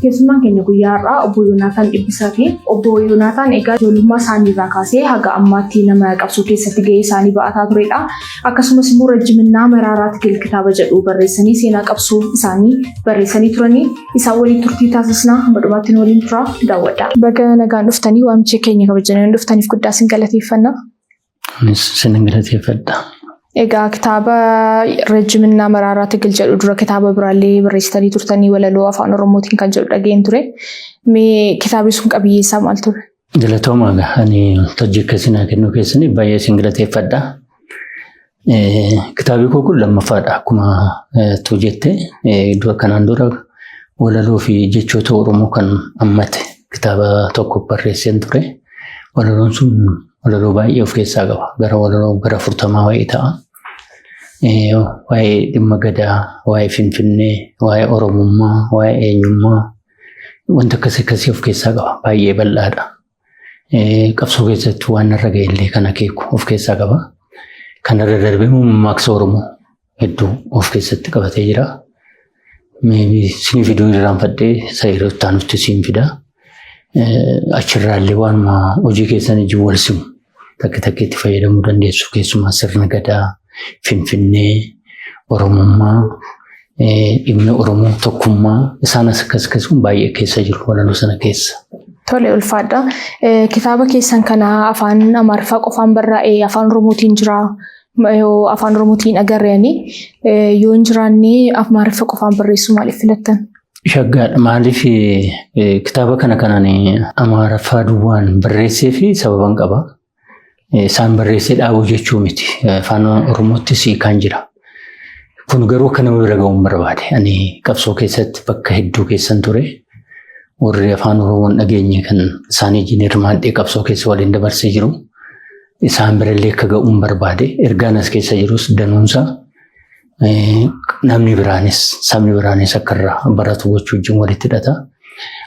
Keessumaan keenya guyyaa har'aa obbo Yoonaataan Dhibbisaa fi obbo Yoonaataan egaa ijoollummaa isaanii irraa kaasee haga ammaatti nama qabsoo keessatti gahee isaanii ba'ataa turedha. Akkasumas immoo Rejjiminaa Maraaraa Tigil kitaaba jedhu barreessanii seenaa qabsoo isaanii barreessanii turanii isaan waliin turtii taasisnaa hamma dhumaatti waliin tura daawwadha. Baga nagaan dhuftanii waamicha keenya kabajanii dhuftaniif guddaa sin galateeffanna. Sin galateeffadha. Egaa kitaaba Rejjiminaa Maraaraa Tigil jedhu dura kitaaba biraallee barreessitanii turtanii walaloo afaan Oromootiin kan jedhu dhageen ture. Mee kitaabni sun qabiyyee isaa maal ture? Galatooma ani hojii akkasii kennuu keessanii baay'ee sin galateeffadha. Kitaabni kun lammaffaadha akkuma tu jette dura kanaan dura walaloo fi jechoota Oromoo kan hammate kitaaba tokko barreesseen ture. Walaloon sun walaloo baay'ee of keessaa qaba. Walaloo gara 40 wayii ta'a. Waa'ee dhimma gadaa, waa'ee Finfinnee, waa'ee Oromummaa, waa'ee eenyummaa wanta akkasii of keessaa qaba. Baay'ee bal'aadha. Qabsoo keessatti waan irra ga'ellee kan akeeku of keessaa qaba. Kan irra darbee mammaaksa Oromoo hedduu of keessatti qabatee jira. Siin fiduu irraanfadhee sayiroottaa nutti siin fida. Achirraallee waanuma hojii keessan ijji wal simu takka-takkeetti fayyadamuu dandeessu. Keessumaa sirna gadaa, Finfinnee, Oromummaa, dhimma Oromoo tokkummaa isaan akkas kun baay'ee keessa jiru walaloo sana keessa. Tole ulfaadha. Kitaaba keessan kana afaan Amaariffaa qofaan barraa'ee afaan Oromootiin jira. Afaan Oromootiin agarreeni yoo hin jiraanne Amaariffaa qofaan barreessuu maaliif filattan? Shaggaadha. Maaliif kitaaba kanaan Amaariffaa duwwaan barreessee fi sababan qaba. Isaan barreessee dhaabuu jechuu miti. Afaan Oromoottis kan jira. Kun garuu akka nama bira ga'uun barbaade. Ani qabsoo keessatti bakka hedduu keessan ture. Warri afaan Oromoon dhageenye kan isaanii wajjin hirmaadhee qabsoo keessa waliin dabarsee jiru. Isaan birallee akka ga'uun barbaade. Ergaan as keessa jirus danuunsa. Namni biraanis sabni biraanis akka irraa baratu gochuu wajjin walitti hidhata.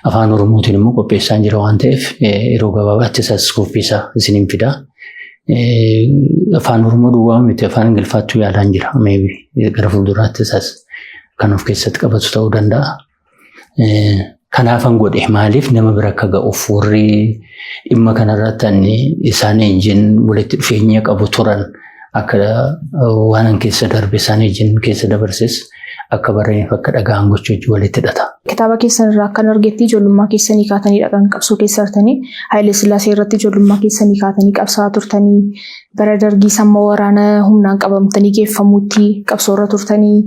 Afaan Oromootiin immoo qopheessaan jira waan ta'eef yeroo gabaabaatti isas kuufiisaa isiniin fida. Afaan Oromoo duwwaa miti afaan Ingiliffaattuu yaadaan jira. Gara fuulduraatti isas kan of keessatti qabatu ta'uu danda'a. Kanaafan godhe maaliif nama bira akka ga'uuf warri dhimma kanarratti isaan wajjin walitti dhufeenya qabu turan. Akka waan keessa darbe isaan wajjin keessa dabarses akka barreef akka dhaga'an gochuu walitti hidhata. Kitaaba keessan irraa akkan argetti ijoollummaa keessanii kaatanii dhaqan qabsoo keessa turtanii Hayilee Sillaasee irratti ijoollummaa keessanii kaatanii qabsaa turtanii bara Dargii samma waraana humnaan qabamtanii geeffamuutti qabsoo irra turtanii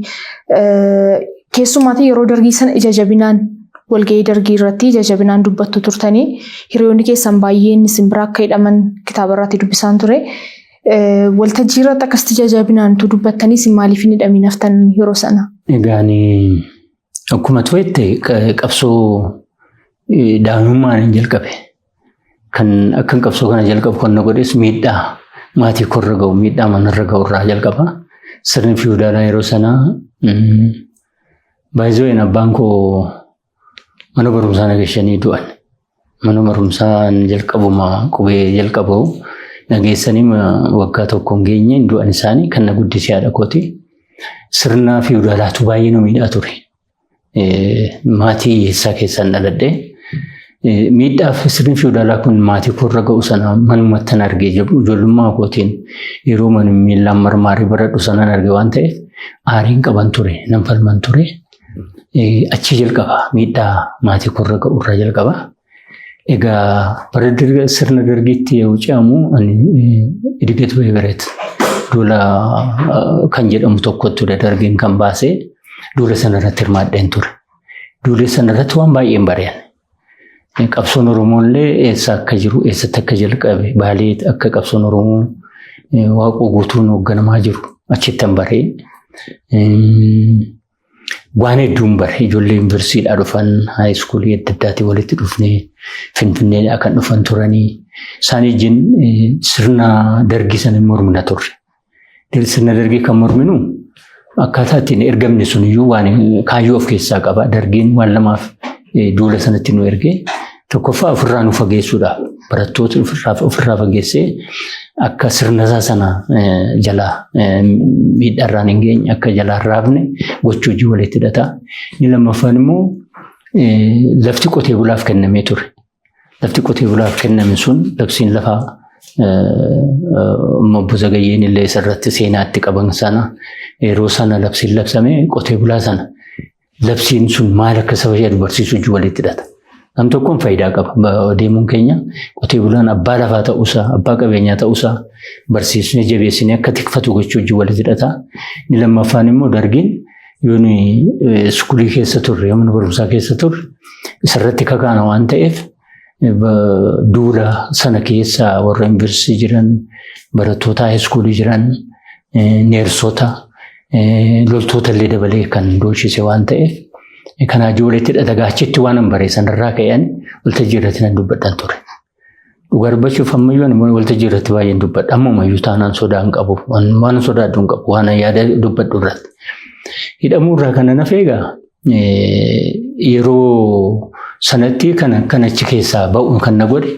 keessumaatii yeroo Dargii sana ija jabinaan walga'ii Dargii irratti ija jabinaan dubbattu turtanii hiriyoonni keessan baay'een isin bira akka hidhaman kitaaba irratti dubbisaan ture. Waltajjii irratti akkasitti jajjabinaan dubbattanii maaliif hin hidhamin haftan yeroo sana? Egaan akkuma tu'etti qabsoo daa'imummaan hin jalqabe. Kan akkan qabsoo kana jalqabu kan na godhes miidhaa maatii korra ga'u miidhaa manarra ga'u irraa jalqaba. Sirni fiiwudaalaa yeroo sanaa baay'ee abbaan koo mana barumsaa nageessanii du'an. Mana barumsaan jalqabuma qubee jalqabu. Nageessanii waggaa tokko hin geenye du'an isaanii kan na guddisee haadha kooti. Sirna fiiwudaalaatu baay'ee nu miidhaa ture. Maatii hiyyeessaa keessaan dhaladhee. Miidhaaf sirni fiiwudaalaa kun maatii korra ga'u sana manumattan argee jiru. Ijoollummaa kootiin yeroo mani miillaan marmaarii baradhu sanaan arge waan ta'eef aariin qaban ture, nan falman ture. Achi jalqaba miidhaa maatii korra ga'u irraa jalqaba. Egaa bara sirna Dargiitti yoo ce'amu Idigeet Bebereet duula kan jedhamu tokkotti Dargiin kan baasee duula sanarratti hirmaadheen ture. Duula sanarratti waan baay'een bareen. Qabsoon Oromoollee eessa akka jiru, eessatti akka jalqabe, Baalee akka qabsoon Oromoo waaqoo guutuun hoogganamaa jiru achittan baree. Waan hedduun bare ijoollee yuunivarsiitiidhaa dhufan haayiskuulii adda addaatii walitti dhufnee Finfinneedhaa kan dhufan turanii isaan wajjin sirna Dargii sana mormina turre. Sirna Dargii kan morminu akkaataa ittiin ergamni sun iyyuu waan kaayyoo of keessaa qaba. Dargiin waan lamaaf duula sanatti nu ergee tokkoffaa ofirraa nu fageessuudhaaf barattoota ofirraa fageessee akka sirna isaa sana jalaa miidhaarraan hin geenye akka jalaa raafne gochuu walitti hidhata. Inni lammaffaan immoo lafti qotee bulaaf kennamee ture. Lafti qotee bulaaf kenname sun labsiin lafaa Obbo Zagayyeen illee isarratti seenaatti qaban sana yeroo sana labsiin labsame qotee bulaa sana labsiin sun maal akka saba ishee barsiisuu walitti hidhata. Nam tokkoon faayidaa qaba. Deemuun keenya qotee bulaan abbaa lafaa ta'uusaa, abbaa qabeenyaa ta'uusaa barsiisnee jabeessinee akka tikfatu gochuu walitti hidhata. Inni lammaffaan immoo dargiin yoon iskuulii keessa turre, mana barumsaa keessa turre isarratti kakaana waan ta'eef duula sana keessa warra yuunivarsiitii jiran, barattoota iskuulii jiran, neersota, loltoota illee dabalee kan dooshise waan ta'eef kanaa walitti hidhata achitti waan bareessan irraa ka'an waltajjii irratti nan dubbadhan ture. Dhugaa dubbachuuf ammayyuu ani waltajjii irratti baay'een dubbadha. Ammumayyuu taanaan sodaa hin qabu. Waan sodaadhu hin qabu. Waan yaada dubbadhu irratti. Hidhamuu irraa kana nafee egaa yeroo sanatti kan achi keessaa ba'u kan na godhe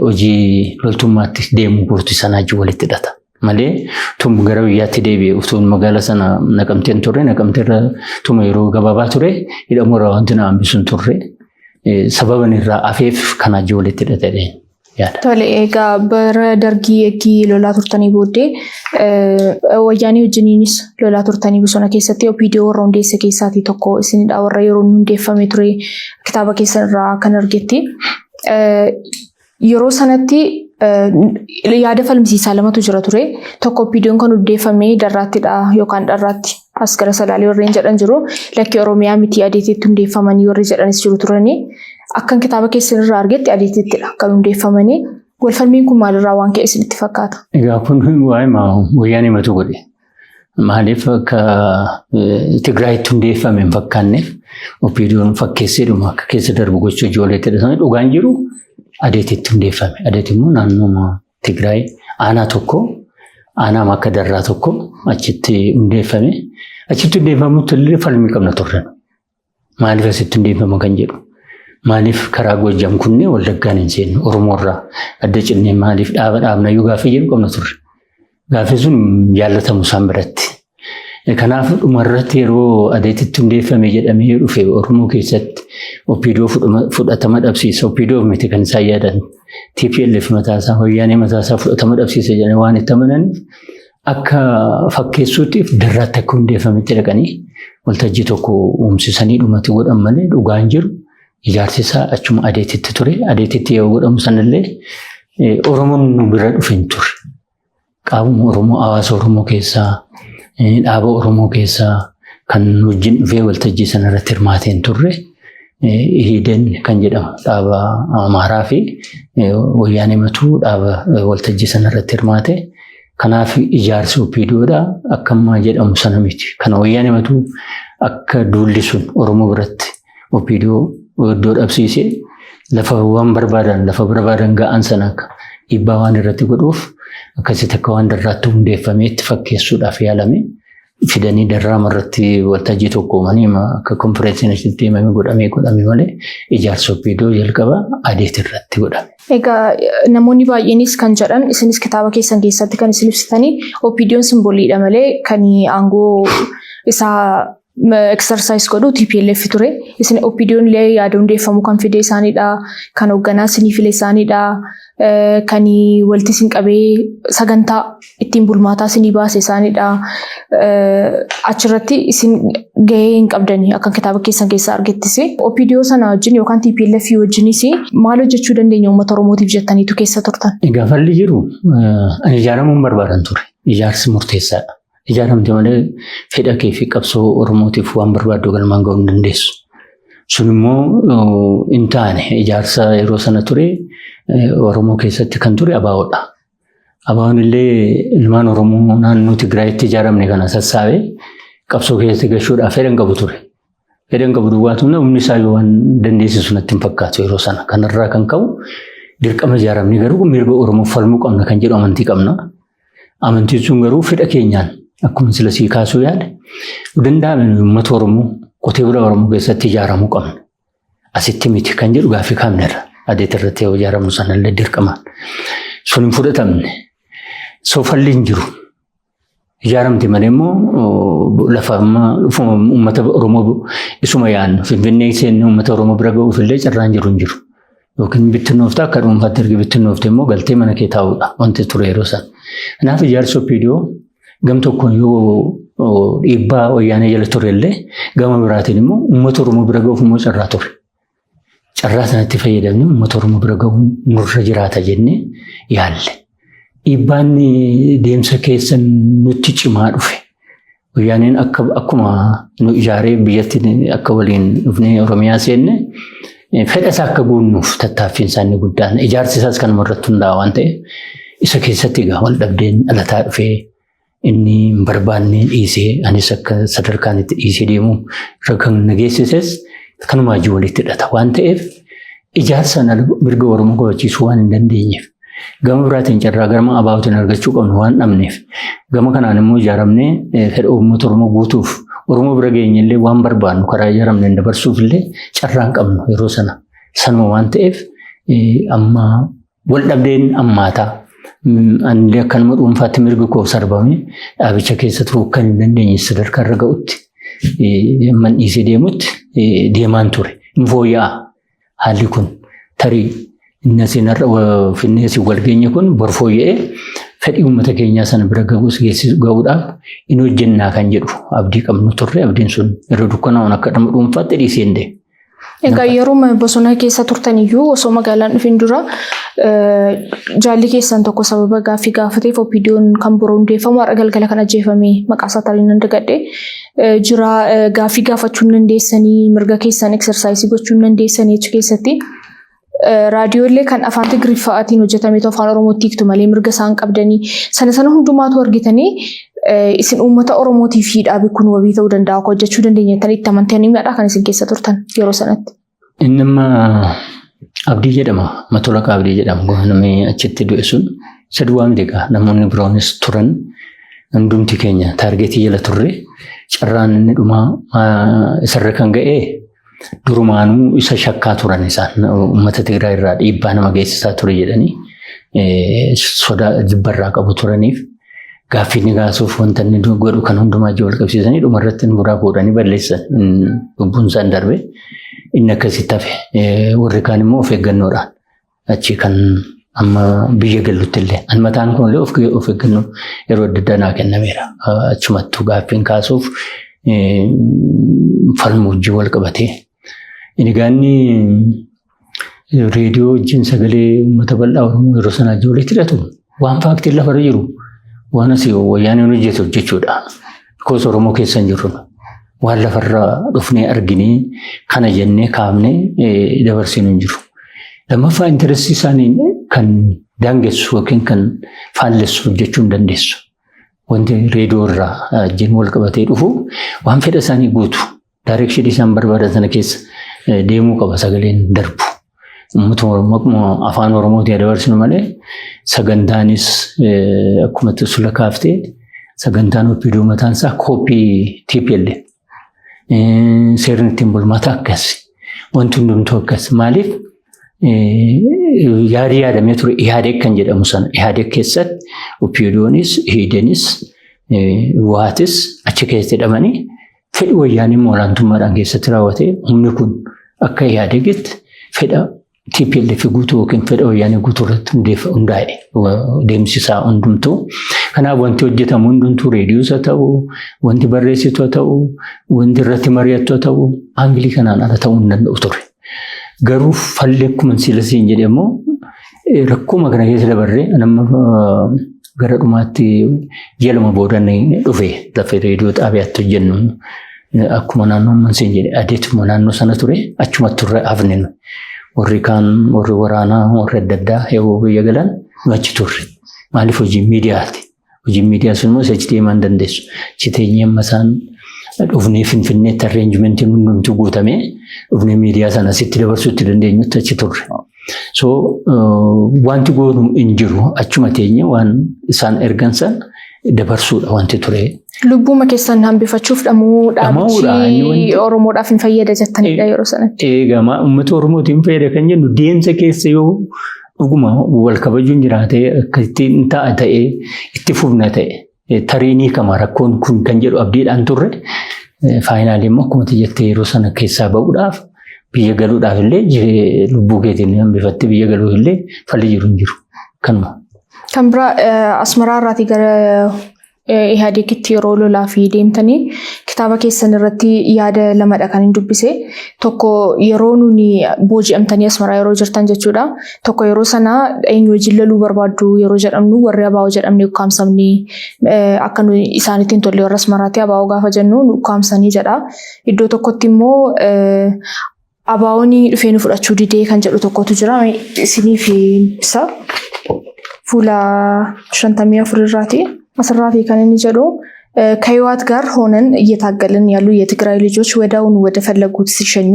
hojii loltummaatti deemuu guutuu sanaa walitti hidhata. Malee tum gara biyyaatti deebi'ee utuun magaalaa sana Naqamteen turre, Naqamteerra tuma yeroo gabaabaa ture hidhamuu irraa wanti na hambisuun turre sababan irraa afeef kanaa walitti hidhatee yaada. Tole egaa bara dargii eegii lolaa turtanii booddee wayyaanii wajjiniinis lolaa turtanii bosona keessatti OPDO warra hundeesse keessaatii tokko isinidha. Warra yeroo hundeeffame ture kitaaba keessanirraa kan argetti. Yeroo sanatti yaada falmisiisaa lamatu jira ture. Tokko OPDO'n kan hundeeffame darraattidha yookaan dharraatti as gara Salaalee warreen jedhan jiru. Lakkii Oromiyaa miti adeetitti hundeeffamanii warri jedhanis jiru turanii. Akkan kitaaba keessanirraa argetti adeetittidha kan hundeeffamanii. Walfalmiin kun maalirraa waan ka'e isinitti fakkaata? Egaa kun waa'ee wayyaanii matu godhe. Maaliif akka Tigraayitti hundeeffame hin fakkaanneef OPDO'n fakkeesseedhuma akka keessa darbu gochuu ijoolleetti hidhatanii dhugaan jiru. Adeetitti hundeeffame. Adeet immoo naannoo Tigraay aanaa tokko, aanaa akka darraa tokko achitti hundeeffame. Achitti hundeeffamutti illee falmii qabna turre. Maaliif asitti hundeeffama kan jedhu? Maaliif karaa Gojjam kunnee Wallaggaan hin seennu? Oromoorraa adda cinnee maaliif dhaabna yoo gaaffii jedhu qabna turre. Gaaffii sun jaallatamu isaan biratti. Kanaaf dhumarratti yeroo adeetitti hundeeffame jedhamee dhufe Oromoo keessatti OPDO fudhatama dhabsiisa. OPDO miti kan isaan yaadan TPLF mataasaa wayyaanee mataasaa fudhatama dhabsiisa jedhanii waan itti amananiif akka fakkeessuutiif darraatti akka hundeeffametti dhaqanii waltajjii tokko uumsisanii dhumatti godhan malee dhugaan jiru ijaarsi isaa achuma adeetitti ture. Adeetitti yoo godhamu sanallee Oromoon bira dhufe hin turre. Qaamuma Oromoo hawaasa Oromoo keessaa dhaaba Oromoo keessaa kan wajjin dhufee waltajjii sanarratti hirmaatee hin turre. Hideen kan jedhamu dhaaba Amaaraa fi wayyaanee matuu dhaaba waltajjii sanarratti hirmaate. Kanaaf ijaarsi OPDOdha akkamma jedhamu sana miti. Kana wayyaanee matuu akka duulli sun Oromoo biratti OPDO iddoo dhabsiisee lafa waan barbaadan ga'an sana akka dhiibbaa waan irratti godhuuf akkasitti akka waan darraatti hundeeffamee itti fakkeessuudhaaf yaalame. Fidanii darraa irratti waltajjii tokko uumanii akka konferensiin asitti deemame godhamee malee ijaarsa OPDO jalqaba adeet irratti godhame. Egaa namoonni baay'eenis kan jedhan isinis kitaaba keessan keessatti kan isin ibsitanii OPDO'n simboliidha malee kan aangoo isaa exercise godhu TPLF ture. Isin OPDO'n illee yaada hundeeffamuu kan fide isaaniidha. Kan hoogganaa isinii file isaaniidha. Kan walitti isin qabee sagantaa ittiin bulmaataa isinii baase isaaniidha. Achirratti isin gahee hin qabdanii akka kitaaba keessan keessaa argettis. OPDO sana wajjin yookaan TPLF wajjinis maal hojjechuu dandeenya uummata Oromootiif jettaniitu keessa turtan? Egaa falli jiru ani ijaaramuun barbaadan ture. Ijaarsi murteessaadha. Ijaaramte malee fedha kee fi qabsoo Oromootiif waan barbaaddu galmaan ga'uu hin dandeessu. Sun immoo hin taane ijaarsa yeroo sana ture Oromoo keessatti kan ture ABO'dha. ABO'n illee ilmaan Oromoo naannoo Tigraayitti ijaaramne kana sassaabee qabsoo keessatti gashuudhaaf fedhan qabu ture. Fedhan qabu duwwaatu humni isaa waan dandeessisu natti hin fakkaatu yeroo sana. Kanarraa kan ka'u dirqama ijaaramne garuu mirga Oromoof falmuu qabna kan jedhu amantii qabna. Amantiin sun garuu fedha keenyaan akkuma sila sii kaasuu yaade danda'ame uummata Oromoo qotee bulaa Oromoo keessatti ijaaramuu qabna. Asitti miti kan jedhu gaaffii kaafneerra. Adeet irratti yoo ijaaramu sanallee dirqamaan. Sun hin fudhatamne. Soofalli hin jiru. ijaaramte malee immoo lafa uummata Oromoo isuma yaadnu Finfinnee seenne uummata Oromoo bira ga'uuf illee carraan jiru hin jiru. Yookiin bittinnooftaa akka dhuunfaatti erga bittinnoofte immoo galtee mana kee taa'uudha wanti ture yeroo sana. Kanaaf ijaarsa OPDO gam tokkoon yoo dhiibbaa wayyaanee jala ture illee gama biraatiin immoo uummata Oromoo bira ga'uuf immoo carraa ture. Carraa sanatti fayyadamne uummata Oromoo bira ga'uun nurra jiraata jennee yaalle. Dhiibbaan deemsa keessa nutti cimaa dhufe. Wayyaaneen akkuma nu ijaaree biyyatti akka waliin dhufnee Oromiyaa seenne fedha isaa akka guunnuuf tattaaffiin isaanii guddaan ijaarsi isaas kanuma irratti hundaa'a waan ta'eef isa keessatti egaa wal dhabdeen dhalataa dhufee inni hin barbaanne dhiisee anis akka sadarkaan itti dhiisee deemu irra kan nageessises kanumaa ijji walitti hidhata waan ta'eef ijaarsaan mirga Oromoo kabachiisuu waan hin dandeenyeef gama biraatiin carraa gama abaawutiin argachuu qabnu waan dhabneef gama kanaan immoo ijaaramnee fedha uummata Oromoo guutuuf Oromoo bira geenye illee waan barbaannu karaa ijaaramnee dabarsuuf illee carraan qabnu yeroo sanuma waan ta'eef amma wal dhabdeen ammaataa anillee akkanuma dhuunfaatti mirga koo sarbame dhaabicha keessatti kan hin dandeenye sadarkaa irra ga'utti man dhiisee deemutti deemaan ture. Hin fooyya'aa haalli kun tarii inni asiin har'a finneessi wal geenye kun bor fooyya'ee fedhii uummata keenyaa sana bira ga'uudhaaf in hojjennaa kan jedhu abdii qabnu turre abdiin sun yeroo dukkanaa'uun akka nama dhuunfaatti dhiisee hin deemu. Egaa yeroo bosona keessa turtan iyyuu osoo magaalaan dhufin dura jaalli keessan tokko sababa gaaffii gaafateef OPDO'n kan biroo hundeeffamu har'a galgala kan ajjeefame maqaa isaa tarii nan dagadhe jira gaaffii gaafachuu dandeessanii mirga keessan eksersaayisii gochuu dandeessanii achi keessatti. Raadiyoolee kan afaan Tigriffaatiin hojjetame ta'uu afaan Oromootti hiiktu malee mirga isaan qabdanii sana hundumaatu argitanii isin uummata Oromootiif dhaabi kun wabii ta'uu danda'a hojjechuu dandeenya itti amantanii miidhaa kan isin keessa turtan yeroo sanatti. Inni amma Abdii jedhama Matolaqaa Abdii jedhama namni achitti du'e sun saduwaa miti egaa namoonni biroonis turan hundumti keenya taargeetii jala turre carraan inni dhumaa isarra kan ga'e. Durumaanuu isa shakkaa turan isaan uummata Tigraay irraa dhiibbaa nama geessisaa ture jedhanii sodaa jibbarraa qabu turaniif gaaffii ni gaasuuf wanta inni godhu kan hundumaa ijji wal qabsiisanii dhumarratti buraa godhanii balleessan lubbuun isaan darbe inni akkasitti hafe warri kaan immoo of eeggannoodhaan achi kan amma biyya gallutti illee an mataan kun illee of eeggannoo yeroo adda addaa naa kennameera achumattuu gaaffiin kaasuuf falmuu ijji wal qabatee. Inni gaanni reediyoo wajjin sagalee uummata bal'aa Oromoo yeroo sanaa ijji walitti hidhatu waan faaktiin lafarra jiru waan asii wayyaaneen hojjetu jechuudha. Koos Oromoo keessa hin jirru waan lafarra dhufnee arginee kana jennee kaafnee dabarsinuu hin jiru. Lammaffaa intaressii isaanii kan daangessu yookiin kan faallessu hojjechuu hin dandeessu. Wanti reediyoo irraa wajjin wal qabatee dhufu waan fedha isaanii guutu daayirekshinii isaan barbaadan sana keessa deemuu qaba sagaleen darbu. Uummata Oromoo afaan Oromootiin dabarsinu malee sagantaanis akkuma sula kaaftee sagantaan OPDO mataan isaa kooppii TPLF seerni ittiin bulmaata akkas wanti hundumtuu akkas maaliif yaadii yaadamee ture Ihaadeeg kan jedhamu sana Ihaadeeg keessatti OPDO'nis Ihaadeegis waatis achi keessatti hidhamanii fedhi wayyaanii olaantummaadhaan keessatti raawwatee humni kun akka Ihaadeegitti fedha TPLF guutuu yookiin fedha wayyaanii guutuu irratti hundaa'e deemsisaa hundumtuu. Kanaaf wanti hojjetamu hundumtuu reediyoos haa ta'u, wanti barreessitu haa ta'u, wanti irratti mari'attu haa ta'u, aangilii kanaan ala ta'uu hin danda'u ture. Garuu falli akkuma silasiin jedhe immoo rakkuma kana keessa dabarree nama gara dhumaatti jaluma boodan dhufe lafa reediyoo xaabiyaatti hojjennu akkuma naannoon mansiin jedhe adeetuma naannoo sana ture achumatti turre hafne warri kaan warri waraanaa warri adda addaa yoo biyya galan achi turre maaliif hojii miidiyaati hojiin miidiyaa sun immoo isa deemaa hin dandeessu chiteenyi amma isaan dhufnee finfinneetti arreenjimentiin hundumtuu guutamee dhufnee miidiyaa sana asitti dabarsuutti dandeenyutti achi turre. So wanti goonu hin jiru achuma teenye waan isaan ergan san dabarsuudha wanti ture. Lubbuma keessan hambifachuuf dhaabichi Oromoodhaaf hin fayyada jettanidha yeroo sanatti. Eegamaa uummata Oromootiin fayyada kan jennu deemsa keessa yoo dhuguma wal kabajuun jiraatee akkasitti ta'a ta'ee itti fufna ta'e tarii kama rakkoon kun kan jedhu abdiidhaan turre faayinaalii immoo akkuma jettee yeroo sana keessaa ba'uudhaaf biyya galuudhaaf illee lubbuu keetiin hambifattee biyya galuuf illee falli jiru hin jiru kanuma. Kan biraa Asmaraa irraatii gara Ihaadegitti yeroo lolaa fi deemtanii kitaaba keessan irratti yaada lamadha kan hin dubbise. Tokko yeroo nuni booji'amtanii Asmaraa yeroo jirtan jechuudha. Tokko yeroo sana eenyu wajjin loluu barbaaddu yeroo jedhamnu warri abaa'oo jedhamne ukkaamsamni akka nu isaaniitiin tolle warra Asmaraatti abaa'oo gaafa jennu ukkaamsanii jedha. Iddoo tokkotti immoo abaa'oon dhufee nu fudhachuu didee kan jedhu tokkotu jira. Isiniif isa fuula 54 irraati. አስራፊ ከነን ይጀዶ ከህይወት ጋር ሆነን እየታገልን ያሉ የትግራይ ልጆች ወዳውን ወደ ፈለጉት ሲሸኙ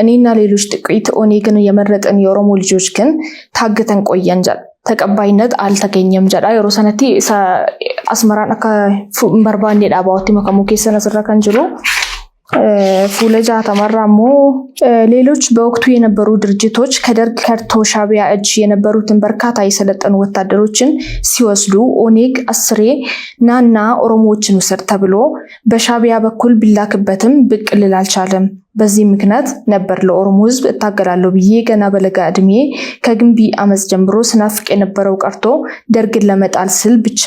እኔና ሌሎች ጥቂት ኦኔግን የመረጠን የኦሮሞ ልጆች ግን ታግተን ቆየን ጃል ተቀባይነት አልተገኘም ጃላ የሮሰነቲ አስመራን አካ በርባን ዳባውቲ መከሙ ከሰነ ሰራከን ጅሎ ፉለጃ ተመራሞ ሌሎች በወቅቱ የነበሩ ድርጅቶች ከደርግ ከርቶ ሻቢያ እጅ የነበሩትን በርካታ የሰለጠኑ ወታደሮችን ሲወስዱ ኦኔግ አስሬ ናና ኦሮሞዎችን ወሰድ ተብሎ በሻቢያ በኩል ቢላክበትም ብቅ ልል አልቻለም። በዚህ ምክንያት ነበር ለኦሮሞ ህዝብ እታገላለሁ ብዬ ገና በለጋ እድሜ ከግንቢ አመጽ ጀምሮ ስናፍቅ የነበረው ቀርቶ ደርግን ለመጣል ስል ብቻ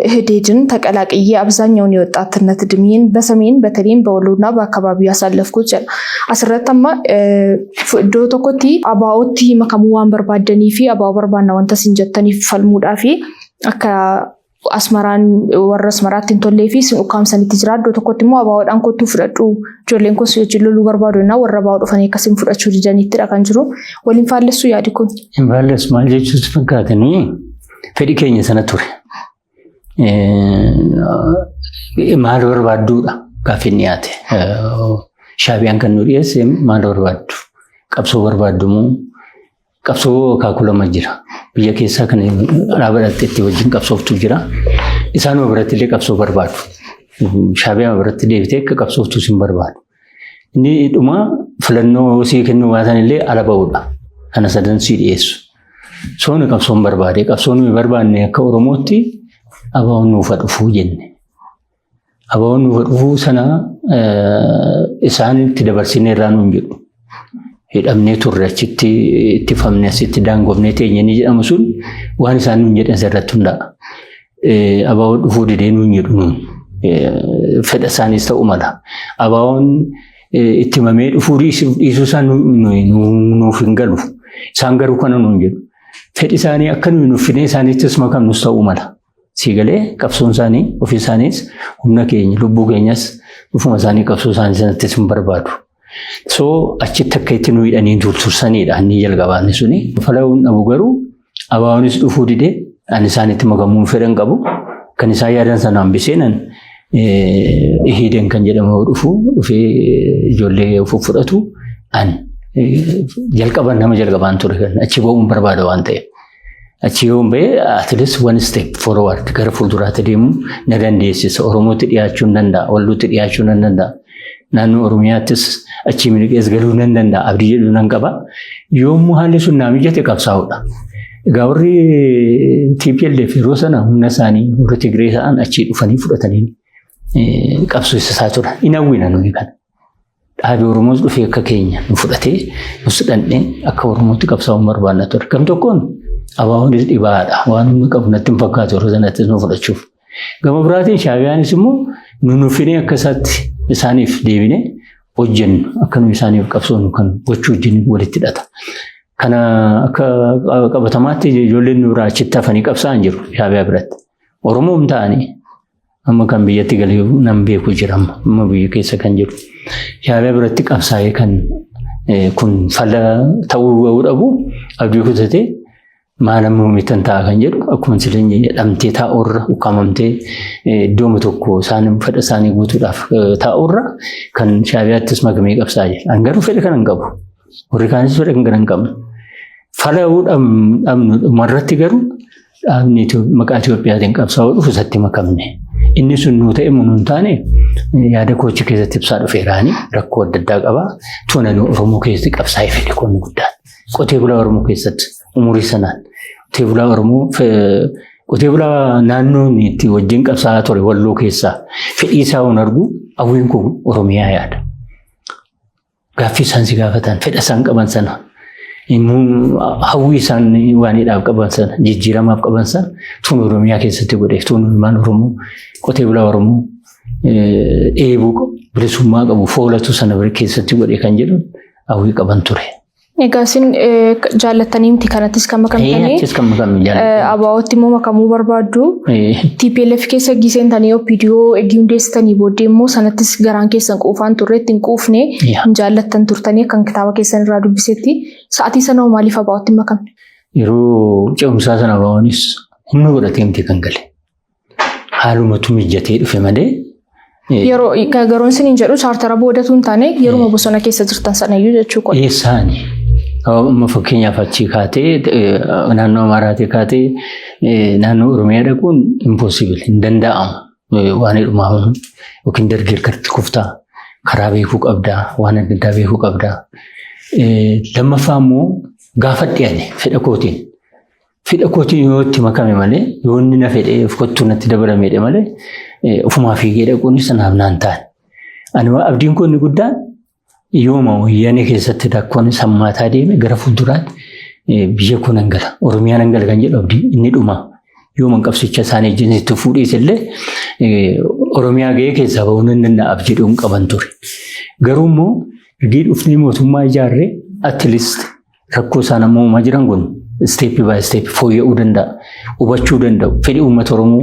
እህዴድን ተቀላቅዬ አብዛኛውን የወጣትነት እድሜን በሰሜን በተለይም በወሎና በአካባቢው ያሳለፍኩት አስረተማ ዶቶኮቲ አባኦቲ መከሙዋን በርባደኒ ፊ አባው በርባና ወንተ ሲንጀተኒ ፈልሙዳፊ አካ አስመራን ወረስ መራትን ቶሌፊ ስንኡካምሰን ትጅራዶ ዶቶኮቲሞ አባውዳን ኮቱ ፍረዱ ጆሌንኮ ሲጅሉሉ በርባዶና ወረባው ዶፈኔ ከሲም ፍረቹ ዲጃኒ ትራካንጅሩ ወሊን ፋለሱ ያዲኩን ኢምባለስ ማልጄቹ ተፈካተኒ ፈዲከኝ ሰነቱር maal barbaadduudha gaaffiin dhiyaate shaabiyaan kan nu dhiyeesse maal barbaaddu qabsoo barbaaddumoo qabsoo kaakulama jira biyya keessaa kan dhaabadhaatti itti wajjin qabsooftu jira isaanuma biratti illee qabsoo barbaadu shaabiyaa biratti deebitee akka qabsooftu sin barbaadu inni dhuma filannoo sii kennuu baatan illee ala ba'uudha kana sadan sii dhiyeessu sooni qabsoon barbaade qabsoon barbaanne akka oromootti abaa'oon nuuf dhufuu jenne. Abaa'oon nuuf dhufuu sana isaanitti dabarsinee irraa nuun jedhu. Hidhamnee turre achitti ittifamne asitti daangofnee teenyanii jedhamu sun waan isaan nuun jedhan irratti hundaa'a. Abaa'oon dhufuu didee nuun jedhu nuun fedha isaaniis ta'uu mala. Abaa'oon itti mamee dhufuu dhiisuu isaan nuuf hin galu. Isaan garuu kana nuun jedhu. Fedhi isaanii akka nuyi nuuffinee isaaniittis makamnus ta'uu mala. Sigalee qabsoon isaanii ofii isaaniis humna keenya lubbuu keenyas dhufuma isaanii qabsoo isaanii sanattis hin barbaadu. So achitti akka itti nu hidhanii tursanidha inni jalqabaanni suni. Fala'uun dhabu garuu abaa'oonis dhufuu didee ani isaanitti makamuun fedhan qabu kan isaan yaadan sana hambiseenan ihiideen kan jedhamu dhufee ijoollee fudhatu an jalqaban nama jalqabaan ture kan achi ba'uun barbaada waan ta'eef. Achi yoon ba'e at least one step forward gara fuulduraatti deemu na dandeessisa. Oromootti dhiyaachuun danda'a, Wallootti dhiyaachuun danda'a. Naannoo Oromiyaattis achi miliqees galuu nan danda'a. Abdii jedhu nan qaba. Yoommoo haalli sun naa mijate qabsaa'uudha. Egaa warri TPLF yeroo sana humna isaanii warri Tigree ta'an achii dhufanii fudhatanii qabsiisaa turan. Hin hawwina nuyi kana. Dhaabii Oromoos dhufee akka keenya nu fudhatee nus dhandhee akka Oromootti qabsaa'uun barbaadna ture. Gam tokkoon abaa'oonis dhibaadha. Waan humna qabu natti hin fakkaatu yeroo sanattis nu fudhachuuf. Gama biraatiin shaabiyaanis immoo nu nuffinee akka isaatti isaaniif deebinee hojjennu akka nu isaaniif qabsoonu kan gochuu wajjin walitti hidhata. Kana akka qabatamaatti ijoolleen nu biraa achitti hafanii qabsaa'an jiru shaabiyaa biratti. Oromoom ta'anii amma kan biyyatti galee nan beeku jira amma biyya keessa kan jiru. Shaabiyaa biratti qabsaa'ee kan kun falla ta'uu dhabu abdii kutatee maalamni uumitan ta'a kan jedhu akkuma sileen jedhamtee taa'urra ukkamamtee iddooma tokko isaan fedha isaanii guutuudhaaf taa'urra kan shaabiyaattis makamee qabsaa'aa jira. An garuu fedha kana hin qabu. Warri kaanis fedha kana hin qabu. Fala'uu dhabnu marratti garuu dhaabni maqaa Itoophiyaatiin qabsaa'uu dhufu isatti makamne. Inni sun nuu ta'e nuun taane yaada koochi keessatti ibsaa dhufeeraani rakkoo adda addaa qaba. Tuunanii Oromoo keessatti qabsaa'ee fedhe qonni guddaan. Qotee bulaa Oromoo keessatti umurii sanaan qotee bulaa Oromoo Qotee bulaa naannoon itti wajjin qabsaa'aa ture Walloo keessaa fedhii isaa hin argu hawwiin kun Oromiyaa yaada. Gaaffii isaan si gaafatan fedha isaan qaban sana hawwii isaan waaniidhaaf qaban sana jijjiiramaaf qaban sana tun Oromiyaa keessatti godheef tun ilmaan Oromoo qotee bulaa Oromoo eebuu bilisummaa qabu foolatu sana keessatti godhe kan jedhu hawwii qaban ture. Egaa isin jaallattanii miti kanattis kan makamtanii abaa'ootti immoo makamuu barbaaddu TPLF keessa giseentanii OPDO eegii hundeessitanii booddee immoo sanattis garaan keessan quufaan turre ittiin quufne hin jaallattan turtanii kan kitaaba keessan irraa dubbisetti sa'aatii sana maaliif abaa'ootti makamne? Yeroo ce'umsaa sana abaa'oonis humna godhatee miti kan gale haalumatu mijatee dhufe malee. Yeroo garoon isin hin jedhu chaartara boodatu hin taane yeroo bosona keessa jirtan sanayyuu jechuu qola. Eessaani? Fakkeenyaaf achii kaatee naannoo Amaaraatii kaatee naannoo Oromiyaa dhaquun impossible hin danda'amu waan heddumaa yookiin dargaggeessatti kuftaa karaa beekuu qabdaa waan adda addaa beekuu qabdaa. Lammaffaa immoo gaafa dhiyaane fedha kootiin yoo itti makame malee yoo inni na fedhee kottuu natti dabalamedha malee ofumaa fiigee dhaquun sanaaf naan taane. Ani abdiin kun inni guddaan yooma wayyaanee keessatti rakkoon sammaataa deeme gara fuulduraatti biyya kun hangala Oromiyaan hangala kan jedhu abdii inni dhuma yooma qabsicha isaanii ejjennisitti fuudhiis illee Oromiyaa ga'ee keessaa ba'uun hin danda'aaf jedhuun qaban ture. Garuu immoo erga dhufnee mootummaa ijaarree atleast rakkoo isaan ammoo uumaa jiran kun step by step fooyya'uu danda'a hubachuu danda'u fedhii uummata Oromoo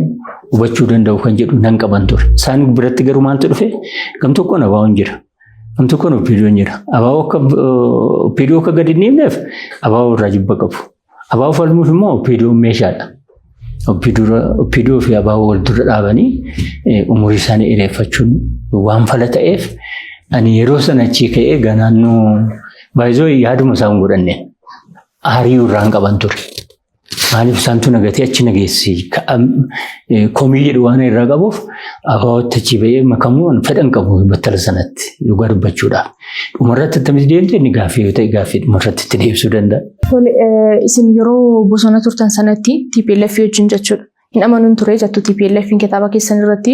hubachuu danda'u kan jedhu nan qaban ture. Isaan biratti garuu maaltu dhufe gam tokkoon abaa'oon jira. Gam tokkoon OPDOon jira. OPDO akka gadi deemneef abaa'oo irraa jibba qabu. Abaa'oo falmuuf immoo OPDOon meeshaadha. OPDO fi abaa'oo wal dura dhaabanii umurii isaanii dheereffachuun waan fala ta'eef ani yeroo sana achii ka'ee naannoo baay'isoo yaaduma isaan godhanne aarii irraan qaban ture. Maaliif isaantu nagatee achi nageessi komii jedhu waan irraa qabuuf abaa'ootti achi ba'ee makamuun fedhan qabu battala sanatti dhugaa dubbachuudhaaf. Dhumarratti akkamitti deemte inni gaaffii yoo ta'e gaaffii dhumarratti itti deebisuu danda'a. Isin yeroo bosona turtan sanatti TPLF wajjin jechuudha. Hin amanuun ture jettu TPLF kitaaba keessan irratti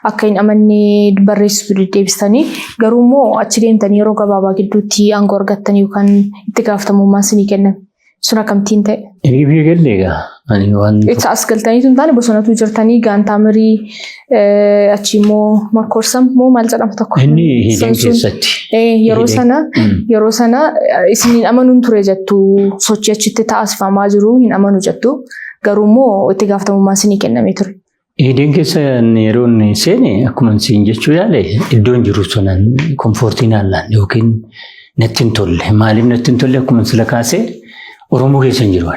akka hin amanne barreessitu deddeebistanii garuu immoo achi deemtanii yeroo gabaabaa gidduutti aangoo argattanii yookaan itti gaafatamummaan isinii kenname. Sun akkamittiin ta'e? Inni biyya galleegaa. Itti as galtanii tun taane bosonatu jirtanii gaantaa mirii achi immoo makkoorsam moo maal jedhama tokko? Inni hidhan keessatti. Yeroo sana isin hin amanuun ture jettu sochii achitti taasifamaa jiru hin amanu jettu garuu immoo itti gaafatamummaan isinii kennamee ture. Hidhan keessa yeroo inni seene akkuma isin jechuu yaale iddoon jiru sunan komfoortiin haallaan yookiin natti hin tolle maaliif natti hin tolle akkuma sila kaasee Oromoo keessa hin jiru.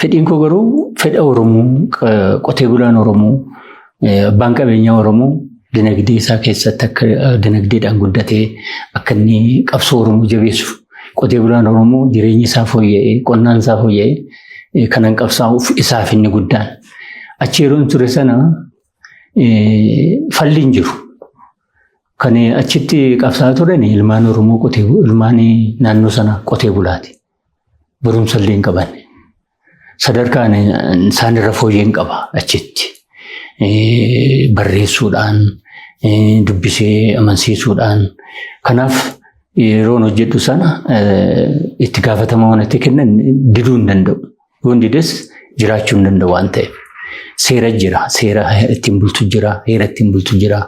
Fedhiin koo garuu fedha Oromoo qotee bulaan Oromoo abbaan qabeenyaa Oromoo dinagdee isaa keessatti akka dinagdeedhaan guddatee akka inni qabsoo Oromoo jabeessu qotee bulaan Oromoo jireenya isaa fooyya'ee qonnaan isaa fooyya'ee kanan qabsaa'uuf isaaf inni guddaan. Achi yeroo ture sana falli hin jiru. Kan achitti qabsaa'aa turan ilmaan Oromoo ilmaan naannoo sana qotee bulaati. Barumsa illee hin qaban. Sadarkaan isaan irra fooyyeen qaba achitti. Barreessuudhaan, dubbisee amansiisuudhaan. Kanaaf yeroon hojjedhu sana itti gaafatama waan itti kennan diduu hin danda'u. Yoon dides jiraachuu hin danda'u waan ta'eef. Seera jira. Seera ittiin bultu jira. Heera ittiin bultu jira.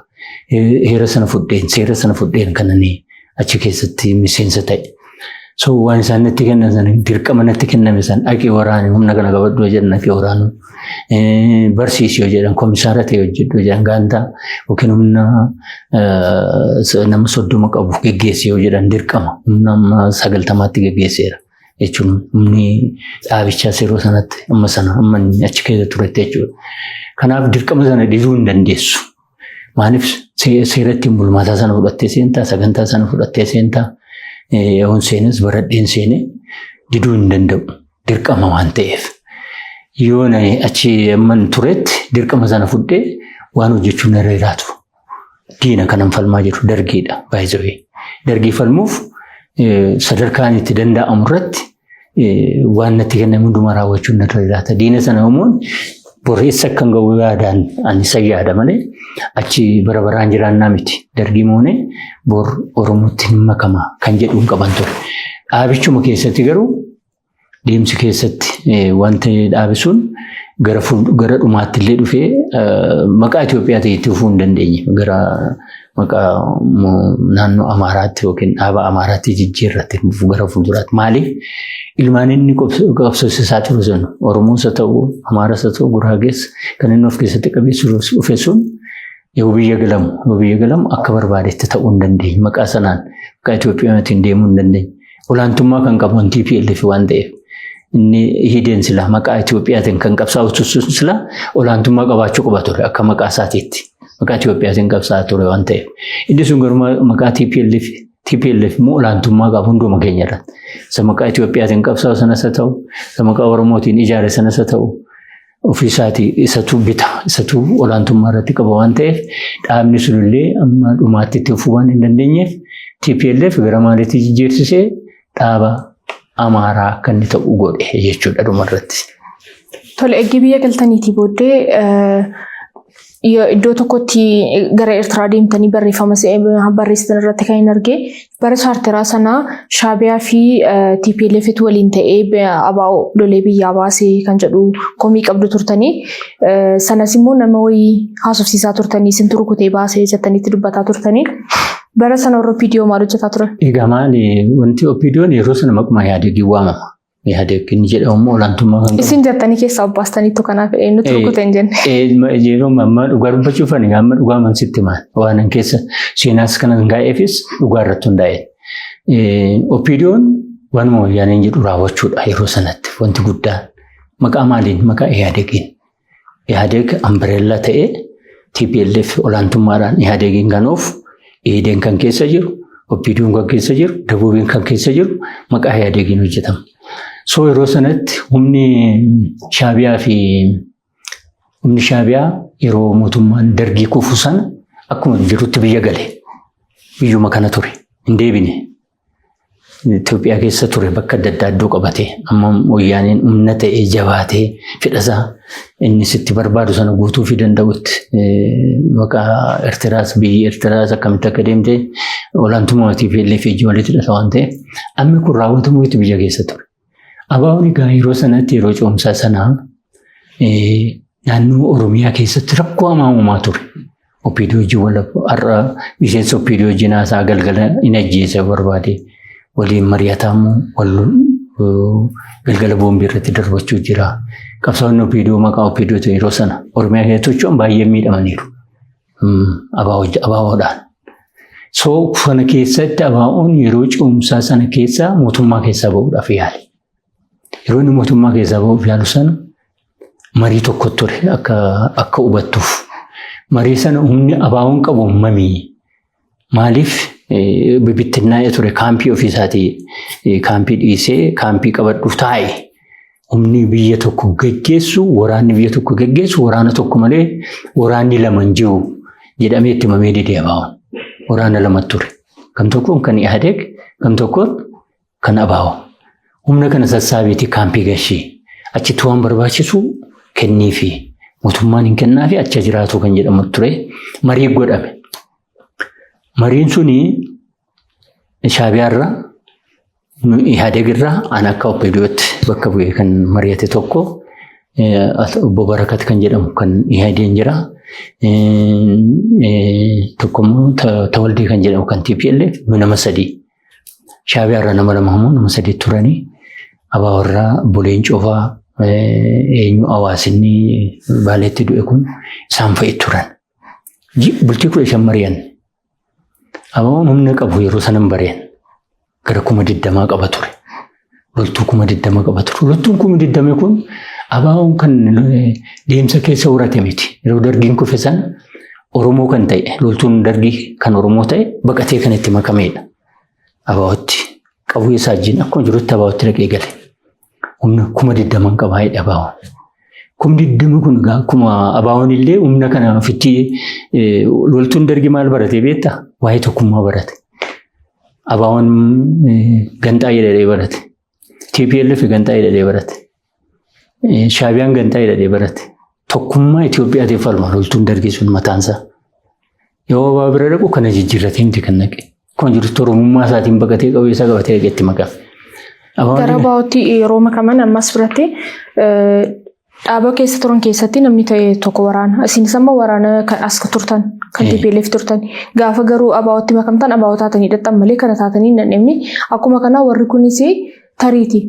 Heera sana fudheen, seera sana fudheen kananii achi keessatti miseensa ta'e. So waan isaan natti kennan sana dirqama natti kenname sana dhaqee waraanee humna kana qabadhu jedhan dhaqee waraanu. Barsiisii yoo jedhan komisaara ta'e hojjedhu jedhan gaantaa yookiin humna nama 30 qabu geggeessee yoo jedhan dirqama humna 90tti geggeesseera jechuun humni dhaabichaa yeroo sanatti amma achi keessa turetti jechuudha. Kanaaf dirqama sana diduu hin dandeessu. Maaliif seera ittiin bulmaataa sana fudhattee seentaa sagantaa sana fudhattee seentaa. Yoon seenes baradheen seene diduu hin danda'u dirqama waan ta'eef yoon achi amman turetti dirqama sana fudhee waan hojjechuun irra jiraatu diina kanan falmaa jiru dargiidha baay'ee dargii falmuuf sadarkaan itti danda'amu irratti waan natti kenname hundumaa raawwachuun irra jiraata diina sana immoo Boreessa kan ga'u yaadaan ani sayyaada malee achi bara baraan jiraannaa miti. Dargii moonee bor Oromootti makama kan jedhuun qaban ture. Dhaabichuma keessatti garuu deemsi keessatti wanta dhaabisuun gara dhumaatti illee dhufee maqaa Itoophiyaa ta'e itti fufuu hin dandeenye. Gara maqaa naannoo Amaaraatti yookiin dhaaba Amaaraatti jijjiirratti gara fuulduraatti. Maaliif ilmaan inni qabsiisaa ture sun Oromoos haa ta'u Amaaras haa ta'u Guraagees kan inni of keessatti qabeessu dhufe sun yoo biyya galamu akka barbaadetti ta'uu hin dandeenye. Maqaa sanaan maqaa Itoophiyaatiin deemuu hin dandeenye. Olaantummaa kan qabu TPLF waan ta'eef inni hideen sila maqaa Itoophiyaatiin kan qabsaa'u sila olaantummaa qabaachuu qaba ture akka maqaa isaatiitti. Maqaa Itoophiyaatiin qabsaa'aa ture waan ta'eef. Inni sun garuu maqaa TPLF immoo olaantummaa qabu hunduma keenya irratti. Isa maqaa Itoophiyaatiin qabsaa'u sanas haa ta'u, isa maqaa Oromootiin ijaare sanas haa ta'u, ofiisaatii isatu bita, isatu olaantummaa irratti qaba waan ta'eef dhaabni sunillee amma dhumaatti itti fufuu waan hin dandeenyeef TPLF gara maaliitti jijjiirsisee dhaaba Amaaraa akka inni ta'u godhe jechuudha dhumarratti. Tole eegee biyya galtaniitii booddee iddoo tokkotti gara Eertiraa deemtanii barreessitan irratti kan hin argee bara chaarteraa sanaa Shaabiyaa fi TPLF waliin ta'ee abaa'oo lolee biyyaa baasee kan jedhu komii qabdu turtanii sanas immoo nama wayii haasofsiisaa turtanii isin rukutee baasee jettaniitti dubbataa turtanii bara sana OPDO maal hojjetaa ture? Egaa maali wanti OPDOon yeroo sana maquma Ihaadeegii waamama. Ihaadeeg inni jedhamu olaantummaa kan qabu. Isin jettanii keessaa baastaniitu kanaaf nuti rukutee hin jenne. Yeroo amma dhugaa dubbachuuf ani amma dhugaa mansitti maal waan keessa seenaas kanan gaa'eefis dhugaa irratti hundaa'e. OPDOon waanuma wayyaaneen jedhu raawwachuudha yeroo sanatti wanti guddaan maqaa maaliin maqaa Ihaadeegiin. Ihaadeeg ambareellaa ta'ee TPLF olaantummaadhaan Ihaadeegiin ganuuf Eedeen kan keessa jiru, OPDOon kan keessa jiru, Dabuubiin kan keessa jiru maqaa Ihaadeegiin hojjetama. So yeroo sanatti humni Shaabiyaa yeroo mootummaan Dargii kufu sana akkuma jirutti biyya gale. Biyyuma kana ture. Hin deebine. Itoophiyaa keessa ture bakka adda addaa iddoo qabatee amma wayyaaneen humna ta'ee jabaatee fedhasaa inni sitti barbaadu sana guutuu fi danda'utti maqaa Eertiraas biyyi Eertiraas akkamitti akka deemte olaantummaa TPLF walitti hidhata waan ta'eef amma kun raawwatamu itti biyya keessa ture. Abaa'oon egaa yeroo sanatti yeroo ce'umsaa sanaa naannoo Oromiyaa keessatti rakkoo hamaa uumaa ture. OPDO wajjin har'a miseensa OPDO wajjin haasaa galgala hin ajjeesa barbaade waliin mari'atamu galgala boombii irratti darbachuu jira. Qabsaa'onni OPDO maqaa OPDO yeroo sana Oromiyaa keessatti baay'ee miidhamaniiru. Abaa'oodhaan. So kana keessatti abaa'oon yeroo ce'umsaa sana keessa mootummaa keessaa ba'uudhaaf yaale. Yeroo inni mootummaa keessaa ba'uuf yaalu sana marii tokko ture akka hubattuuf. Marii sana humni abaa'oon qabu mamii. Maaliif bibittinnaa'ee ture kaampii ofiisaatii kaampii dhiisee kaampii qabadhuuf taa'e. Humni biyya tokko geggeessu waraanni biyya tokko geggeessu waraana tokko malee waraanni lama hin jiru jedhamee itti mamee didee abaa'oon. Waraana lama ture. Kam tokkoon kan Ihaadeeg kam tokkoon kan abaa'oo. Humna kana sassaabiitii kaampii gashee achitti waan barbaachisu kenniifi mootummaan hin kennaafi achi jiraatu kan jedhamu ture marii godhame. Mariin suni Shaabiyaarraa Ihaadeegirraa an akka OPDOtti bakka bu'ee kan mari'ate tokko obbo Barakat kan jedhamu kan Ihaadeen jira. Tokkommoo Tawaldee kan jedhamu kan TPLF nama sadii. Shaabiyaarraa nama lama immoo nama sadii turanii abaawarraa buleen cofaa eenyu hawaasinni baaleetti du'e kun isaan fa'i turan. Bultii 15 mari'an. Abaawoon humna qabu yeroo sanan bareen gara 20 qaba ture. Loltuu 20 qaba ture. Loltuun 20 kun abaawoon kan deemsa keessa horate miti. Yeroo Dargiin kufe sana Oromoo kan ta'e loltuun Dargii kan Oromoo ta'e baqatee kan itti makameedha. Abaawootti qabuu isaa wajjin akkuma jirutti abaawootti dhaqee gale. Humna 20 qabaa jedha abaawoon. 20 kun akkuma abaawoon illee humna kana ofitti loltuun Dargii maal barate beektaa? Waa'ee tokkummaa barate. Abaawoon gantaa jedhee barate. TPLF gantaa jedhee barate. Shaabiyaan gantaa jedhee barate. tokkummaa Itoophiyaatiif falma loltuun dargii sun mataansaa. Yoo abaa bira dhaqu kana jijjiirratee miti kan naqe. Kun jirtu Oromummaa isaatiin baqatee qabeessa qabatee dhaqeetti maqaa. Gara baa'ootti yeroo makaman ammas biratti dhaaba keessa turan keessatti namni ta'e tokko waraana. Isinis amma waraana kan as turtan kan TPLF turtan. Gaafa garuu abaa'ootti makamtan abaa'oo taatanii hidhattan malee kana taatanii hin namni. Akkuma kana warri kunis tariiti.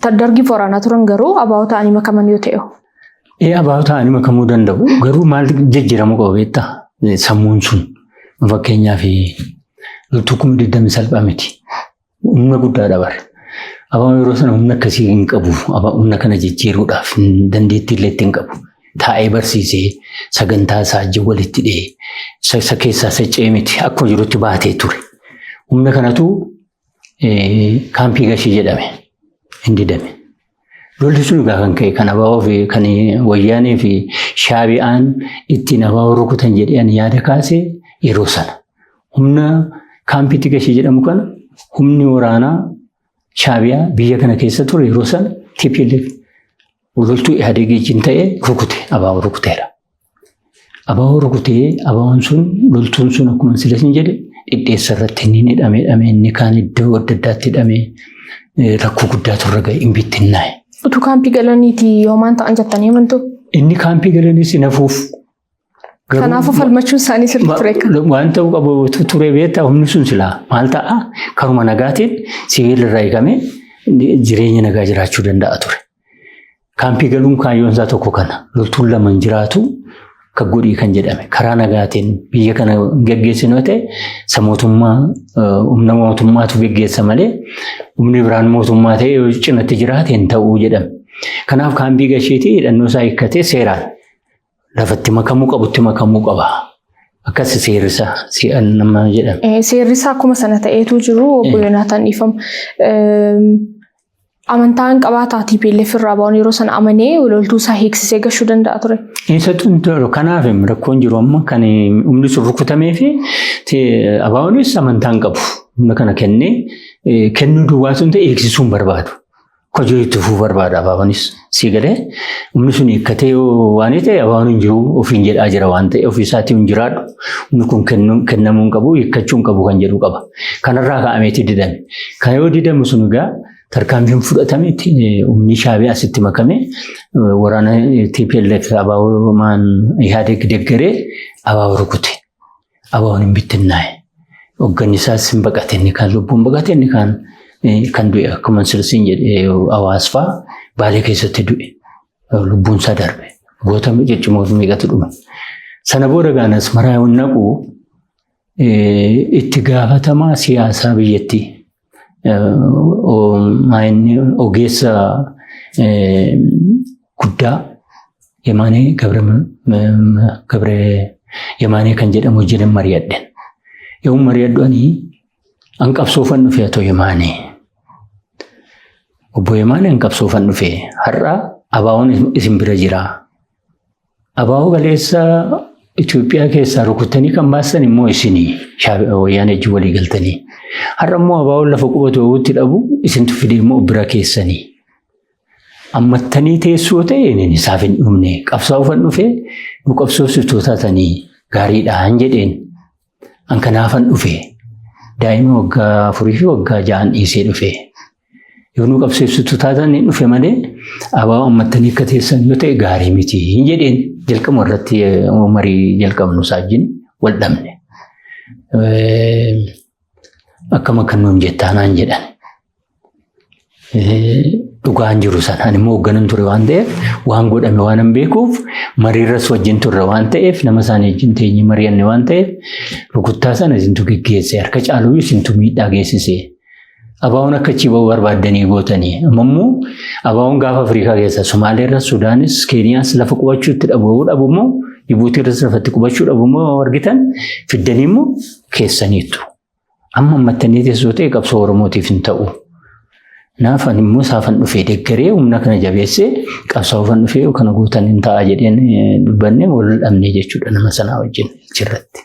Dargii waraanaa turan garuu abaa'oo ta'anii makaman yoo ta'e. Abaa'oo ta'anii makamuu danda'u. Garuu maal jijjiiramu qaba beektaa? Sammuun sun fakkeenyaaf loltuu kuma 20 salphaa miti. Humna guddaadha bara. Abaa'oo yeroo sana humna akkasii hin qabu. Humna kana jijjiiruudhaaf dandeettii illee hin qabu. Taa'ee barsiisee sagantaa isaa ajji walitti dhihee isa keessaa socho'ee miti akkuma jirutti baatee ture. Humna kanatu kaampii gashii jedhame hin didame. Lolli sun egaa kan ka'e kan abaa'oo fi kan wayyaanee fi shaabiyaan ittiin abaa'oo rukutan jedheen yaada kaasee yeroo sana. Humna kaampii gashii jedhamu kana humni waraanaa shaabiyaa biyya kana keessa ture yeroo sana TPLF loltuu Ihaadegiin ta'ee rukute abaa'oo rukuteera. Abaa'oo rukutee abaa'oon sun loltuun sun akkuma silasin jedhe dhidheessa irratti inni hidhamee inni kaan iddoo adda addaatti hidhamee rakkoo guddaa turre ga'e hin bittinnaa'e. Utuu kaampii galaniiti yoo maan ta'an jettanii amantu? Inni kaampii galaniis nafuuf. Kanaafuu falmachuun isaanii sirrii ture kan. Waan ta'uu qabu ture beektaa humni sun silaa maal ta'a karuma nagaatiin sibiila irraa eegamee jireenya nagaa jiraachuu danda'a ture. Kaampii galuun kaayyoon isaa tokko kana loltuun lama jiraatu kan godhii kan jedhame karaa nagaatiin biyya kana geggeessinu ta'e mootummaa humna mootummaatu geggeessa malee humni biraan mootummaa ta'e yoo cinatti jiraate hin ta'uu jedhame. Kanaaf kaampii gasheetii hidhannoo isaa hiikkatee seeraan lafatti makamuu qabutti makamuu qaba. Akkas seerrisaa si'an nama jedhame. Seerrisaa akkuma sana ta'eetu jiru obbo Yoonaataan dhiifamu. Amantaan qabaataa TPLF irraa ba'uun yeroo sana amanee loltuu isaa hiiksisee gashuu danda'a ture. Eessattuu kanaaf rakkoon jiru amma kan humni sun rukutamee fi abaa'oonis amantaan qabu. Humna kana kennuu duwwaa sun ta'e eegsisuun barbaadu. Kojoo itti fufuu barbaada abaa'oonis sii galee humni sun hiikkatee waan ta'e abaa'oon hin jiru ofiin jedhaa jira waan ta'e ofii isaatii hin jiraadhu. Humni kun kennamuu hin qabu hiikkachuu hin qabu kan jedhu qaba. Kanarraa ka'ameeti didame. Kan yoo didamu sun egaa tarkaanfiin fudhatame humni shaabiyaa asitti makame waraana TPLF abaa'oo Ihaadeg deeggaree abaa'oo rukute. Abaa'oon hin bittinnaa'e. Hoogganni isaas hin baqate inni kaan lubbuun baqate inni kaan kan du'e akkuma sirsiin jedhee hawaasfaa Baalee keessatti du'e lubbuun isaa darbe. Goota ciccimoo meeqatu dhume. Sana booda gaanas maraa naqu itti gaafatamaa siyaasaa biyyattii. Ogeessa guddaa Yemaanee Yemaanee kan jedhamu wajjin mari'adhen. Yoo mari'adhanii hanqabsoofan dhufee atoo Yemaanee. Obbo Yemaanee hanqabsoofan dhufee har'a abaa'oon isin bira jira. Abaa'oo galeessa Itoophiyaa keessaa rukutanii kan baasan immoo isinii wayyaanee wajjin walii galtanii. Har'a immoo abaa'oon lafa qubatu hawwutti dhabu isintu fidee immoo bira keessanii. Ammattanii teessoo ta'e inni isaaf hin dhumne qabsaa'uufan dhufee nu qabsoofsiftoo taatanii gaariidhaan jedheen. An kanaafan dhufee daa'ima waggaa 4 fi waggaa 6 dhiisee dhufee. Yoo nu qabsoofsiftoo taatan hin dhufe malee abaa'oo ammattanii akka teessan yoo ta'e gaarii miti hin jedheen jalqaba irratti marii jalqabnu saajjin wal dhabne. Akkama kan nuun jettaanaan jedhan. Dhugaan jiru sana ani immoo hoogganan ture waan ta'eef waan godhame waan hin beekuuf mariirras wajjin turre waan ta'eef nama isaanii wajjin teenyee mari'anne waan ta'eef rukuttaa sana isintu geggeesse harka caaluu isintu miidhaa geessise. Abaa'oon akka achi ba'uu barbaaddanii gootanii ammoo abaa'oon gaafa Afrikaa keessa Somaaleerras Sudaanis Keeniyaas lafa qubachuutti dhabu immoo Jibuutiirras lafatti qubachuu dhabu immoo argitan fiddanii immoo keessaniitu. Amma ammattanii teessoo ta'e qabsoo Oromootiif hin ta'u. Naafan immoo saafan dhufee deeggaree humna kana jabeessee qabsaa'uufan dhufee kana gootan hin ta'a jedheen dubbanne wal dhabnee jechuudha nama sanaa wajjin jirratti.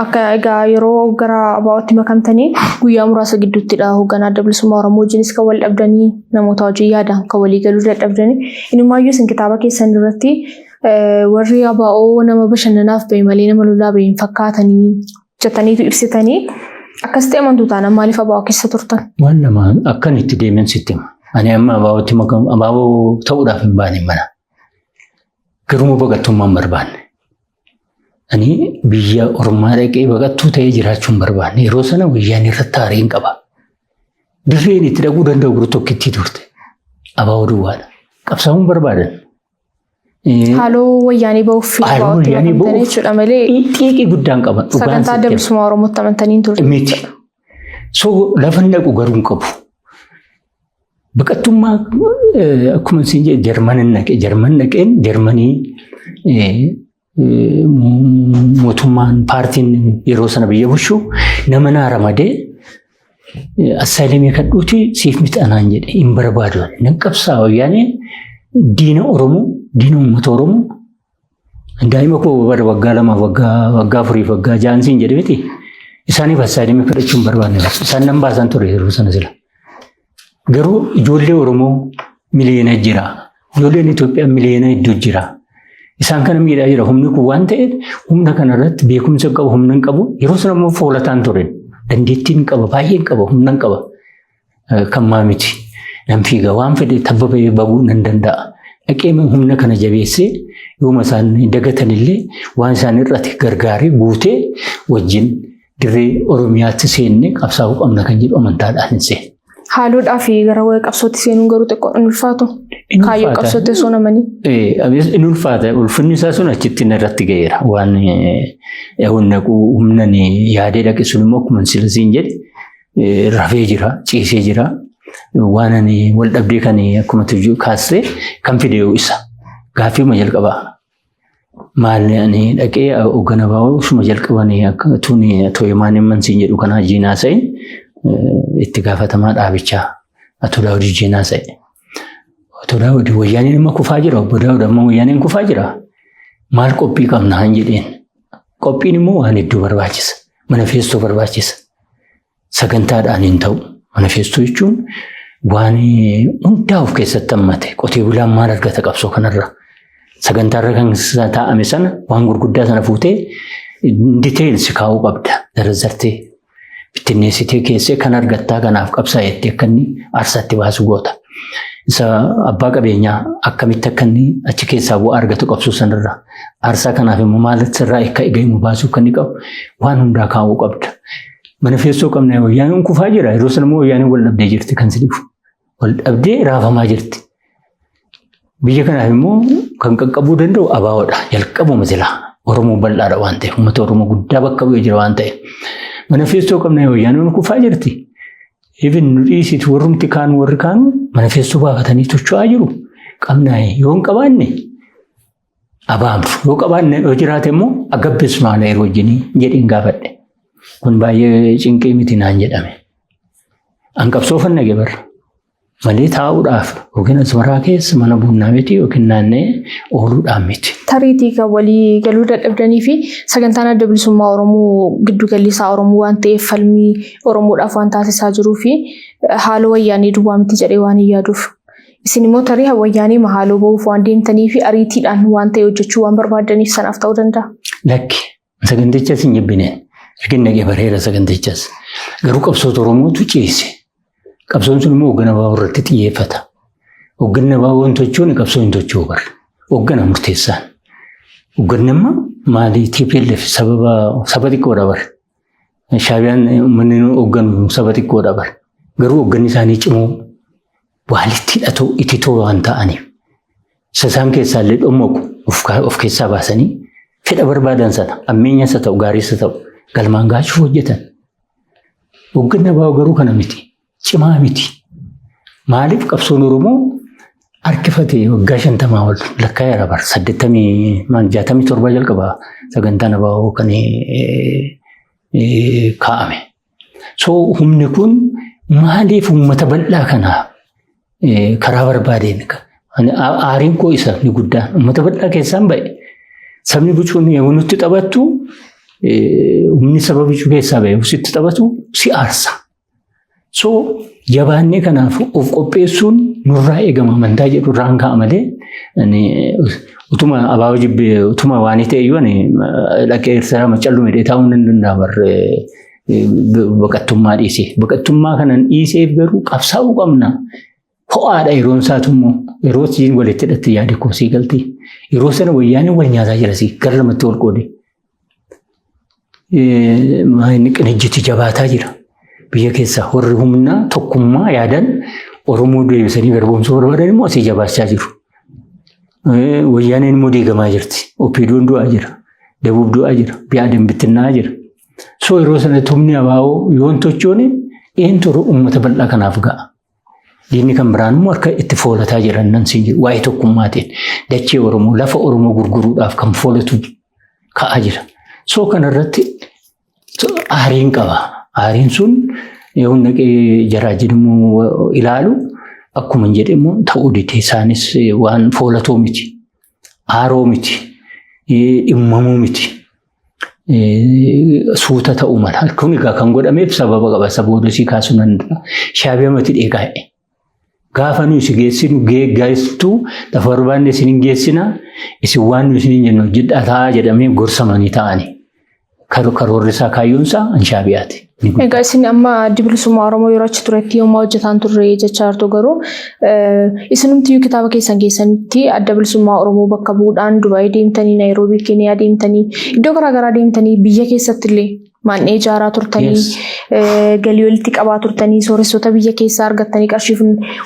Akka egaa yeroo gara abaa'ootti makamtanii guyyaa muraasa gidduuttidha hoogganaa adda bilisummaa Oromoo wajjinis kan wal dhabdanii namoota wajjin yaadaan kan walii galuu dadhabdanii innumaayyuu isin kitaaba keessan irratti warri abaa'oo nama bashannanaaf ba'e malee nama lolaa ba'e hin fakkaatanii jettaniitu ibsitanii akkas ta'e amantuu taana maaliif abaa'oo keessa turtan? Waan lama akkan itti deemen sitti hima. Ani amma abaa'oo ta'uudhaaf hin baane mana. Garuu baqattummaan barbaanne. Ani biyya ormaa dhaqee baqattuu ta'ee jiraachuun barbaanne. Yeroo sana wayyaan irratti aariin qaba. Dirreen itti dhaquu danda'u bira tokkittii turte. Abaa'oo duwwaadha. Qabsaa'uun barbaadan. Haaloo wayyaanii ba'uuf jechuudha malee xiiqii guddaan qaba. Sagantaa adda bilisummaa Oromootti amantanii turte. Miti. So lafa dhaqu garuu hin qabu. Baqattummaa akkuma isin jedhe Jarman dhaqeen Jarmanii mootummaan paartiin yeroo sana biyya bulchu nama naa ramadee assaayilemii kadhuuti siif miti anaan jedhe hin barbaadu. Nan qabsaa wayyaanee diina Oromoo diina uummata Oromoo daa'ima koo bara waggaa 2 waggaa 4 waggaa 6 siin jedhe miti isaaniif assaayilemii kadhachuu hin barbaanne isaan nan baasan ture yeroo sana sila. Garuu ijoollee Oromoo miliyoona jira. Ijoolleen Itoophiyaa miliyoona hedduu jira. Isaan kana miidhaa jira. Humni kun waan ta'eef humna kanarratti beekumsa qabu humna hin qabu. Yeroo sana immoo foolataan ture. Dandeettiin qaba baay'ee qaba humna hin qaba. Kan maamiti. Nan fiiga waan fedhe tabba ba'ee baguu nan danda'a. Dhaqee humna kana jabeessee yooma isaan dagatanillee waan isaan irratti gargaaree guutee wajjin dirree Oromiyaatti seennee qabsaa'uu qabna kan jedhu amantaadhaan hin seenne. Haaluudhaa fi gara qabsootti seenuun garuu xiqqoo hin ulfaatu. Kaayyoo qabsootti osoo namanii. Inni ulfaata. Ulfinni isaa sun achitti irratti ga'eera. Waan humna yaadee dhaqe sun immoo akkuma silasiin jedhe rafee jira, ciisee jira. Waan wal dhabdee kan akkuma kaasee kan fidee isa. Gaaffiima jalqabaa. Maalli ani dhaqee hoggana baa'uu suma jalqabanii akka tooyimaan himman siin jedhu kana jiinaa sa'in itti gaafatamaa dhaabichaa Ato Daawud Jeenaa sa'e. Ato Daawud wayyaaniin amma kufaa jira. Obbo Daawud amma wayyaaniin kufaa jira. Maal qophii qabna han jedheen. Qophiin immoo waan hedduu barbaachisa. Manifeestoo barbaachisa. Sagantaadhaan hin ta'u. Manifeestoo jechuun waan hundaa of keessatti hammate. Qotee bulaan maal argata qabsoo kanarra. Sagantaarra kan taa'ame sana waan gurguddaa sana fuutee diteelsi kaa'uu qabda. Darazartee. Bittinneessitee keessee kan argattaa kanaaf qabsaa'etti akka inni aarsaatti baasu goota. Isa abbaa qabeenyaa akkamitti akka inni achi keessaa bu'aa argatu qabsuu sanarra. Aarsaa kanaaf immoo maal sirraa akka eegamu baasuu kan inni qabu waan hundaa kaa'uu qabda. Manifeestoo qabna wayyaaniin kufaa jira. Yeroo sana immoo wayyaaniin wal dhabdee jirti kan sidifu. Wal dhabdee raafamaa jirti. Biyya kanaaf immoo kan qaqqabuu danda'u abaawoodha. Jalqabuma silaa Oromoo bal'aadha waan ta'eef uummata Oromoo guddaa bakka bu'ee jira waan ta'eef. Manifeestoo qabna wayyaaniin kufaa jirti. Even nu dhiisitu warrumti kaanu warri kaanu manifeestoo baafatanii tocho'aa jiru. Qabnaa yoo hin qabaanne abaamtu. Yoo qabaanne yoo jiraate immoo agabbismaana yeroo wajjinii jedhiin gaafadhe. Kun baay'ee cinqii miti naan jedhame. An qabsoofan nage barra. Malee taa'uudhaaf yookiin asmaraa keessa mana bunnaa miti yookiin naannee ooluudhaan miti. Tariitii kan walii galuu dadhabdanii fi sagantaan adda bilisummaa Oromoo giddu gallisaa Oromoo waan ta'eef falmii Oromoodhaaf waan taasisaa jiruu fi haala wayyaanii duwwaa miti jedhee waan hin yaaduuf. Isin immoo tarii wayyaanii haaloo ba'uuf waan deemtanii fi ariitiidhaan waan ta'e hojjechuu waan barbaadaniif sanaaf ta'uu danda'a. Lakki sagantichas hin jibbineen. Yookiin nagee bareera sagantichas. Garuu qabsoota Oromootu ciise. Qabsoon sun immoo hoggana baa'uu irratti xiyyeeffata. Hoggana baa'uu hin tochoon qabsoo hin tochoo barra. Hoggana murteessaan. Hogganni amma maali TPLF saba xiqqoodha bara. Shaabiyaan uummanni hogganu saba xiqqoodha bara. Garuu hogganni isaanii cimoo walitti hidhatoo ititoo waan ta'aniif. Isaan keessaallee dhommoqu of keessaa baasanii fedha barbaadan sana ammeenyas haa ta'u gaariis haa ta'u galmaan gaachuuf hojjetan. Hogganni baa'uu garuu kana miti. Cimaa miti. Maaliif qabsoon Oromoo harkifate waggaa 50 ol lakkaa'eera bara 67 jalqaba sagantaan abaa'oo kan kaa'ame. So humni kun maaliif uummata bal'aa kana karaa barbaadeen aariin koo isa ni guddaan uummata bal'aa keessaan ba'e sabni bicuun yoo nutti taphattu humni saba bicuu keessaa ba'e sitti taphatu si aarsa. So jabaannee kanaaf of qopheessuun nurraa eegama amantaa jedhu irraan ka'a malee utuma abaaboo jibbee utuma waan ta'e iyyuu dhaqee Eertiraa macalluu midhee taa'uun hin danda'amu baqattummaa dhiisee. Baqattummaa kanan dhiiseef garuu qabsaa'uu qabna. Ho'aadha yeroon isaatu yeroo siin walitti hidhatte yaade koo sii galti. Yeroo sana wayyaaniin wal nyaataa jira sii gara lamatti wal qoode. Inni qinijjiitti jabaataa jira. Biyya keessa warri humnaa tokkummaa yaadan Oromoo deebisanii garboomsuu barbaadan immoo asii jabaachaa jiru. Wayyaaniin immoo deegamaa jirti. Oppiidoon du'aa jira. Dabuub du'aa jira. Bi'aadeen bittinnaa jira. So yeroo sanatti humni abaa'oo yoon tochoone eentu uummata bal'aa kanaaf ga'a. Diinni kan biraan immoo harka itti foolataa jiran nan siin jiru. Waa'ee tokkummaatiin dachee Oromoo lafa Oromoo gurguruudhaaf kan foolatu ka'aa jira. So kanarratti aariin qaba. Aariin sun yoo naqee jaraa jedhamu ilaalu akkuma jedhe immoo ta'uu dite isaanis waan foolatoo miti. Aaroo miti. Dhimmamuu miti. Suuta ta'uu mala. Kun egaa kan godhameef sababa qaba. Saboota isii kaasuu danda'a. Shaabiyaa mati dheegaa'e. Gaafa nuyi si geessinu geessituu lafa barbaanne isin hin geessina isin waan nuyi isin hin jennu hojjedhaa jedhamee gorsamanii ta'anii. Karoorri isaa kaayyoonsaa Shaabiyaati. Egaa isin amma bilisummaa Oromoo yeroo achi turetti yommuu hojjetaan turre jechaa jirtu garuu isinumtiyyuu kitaaba keessan keessatti adda bilisummaa Oromoo bakka bu'uudhaan Dubaayii deemtanii Naayiroobii Keeniyaa deemtanii iddoo garaagaraa deemtanii biyya keessatti illee maandhee ijaaraa turtanii galii walitti qabaa turtanii sooressota biyya keessaa argattanii qarshiif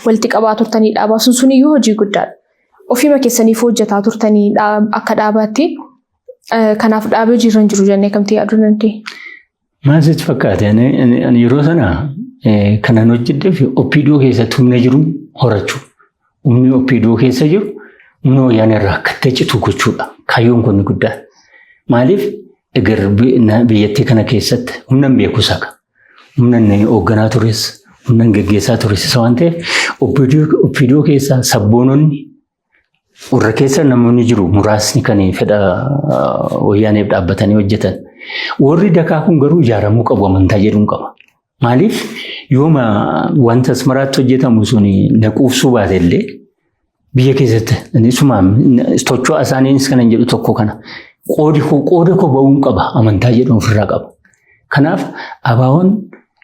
walitti qabaa turtanii dhaabaa suniyyuu hojii guddaadha. Ofiima keessaniif hojjetaa turtanii akka dhaabaatti kanaaf dhaabee jiran jiru jennee kamtii yaaduu dandeenya. Maal sitti fakkaate yeroo sana kanan hojjedheef Oppiidoo keessatti humna jiru horachuu. Humni Oppiidoo keessa jiru humna wayyaanee irraa akka ta'e citu gochuudha. Kaayyoon kun guddaan. Maaliif egar biyyattii kana keessatti humna beekuusaa qaba. Humna hoogganaa tures, humna gaggeessaa tures isa waan ta'eef Oppiidoo keessaa sabboononni warra keessa namoonni jiru muraasni kan fedha wayyaaneef dhaabbatanii hojjetan. Warri dakaa kun garuu ijaaramuu qabu amantaa jedhuun qaba. Maaliif yooma wanta asmaraatti hojjetamu suni naquufsuu baate illee biyya keessatti tochoa isaaniinis kanan jedhu tokko kana qooda koo ba'uun qaba amantaa jedhuun ofirraa qaba. Kanaaf abaawoon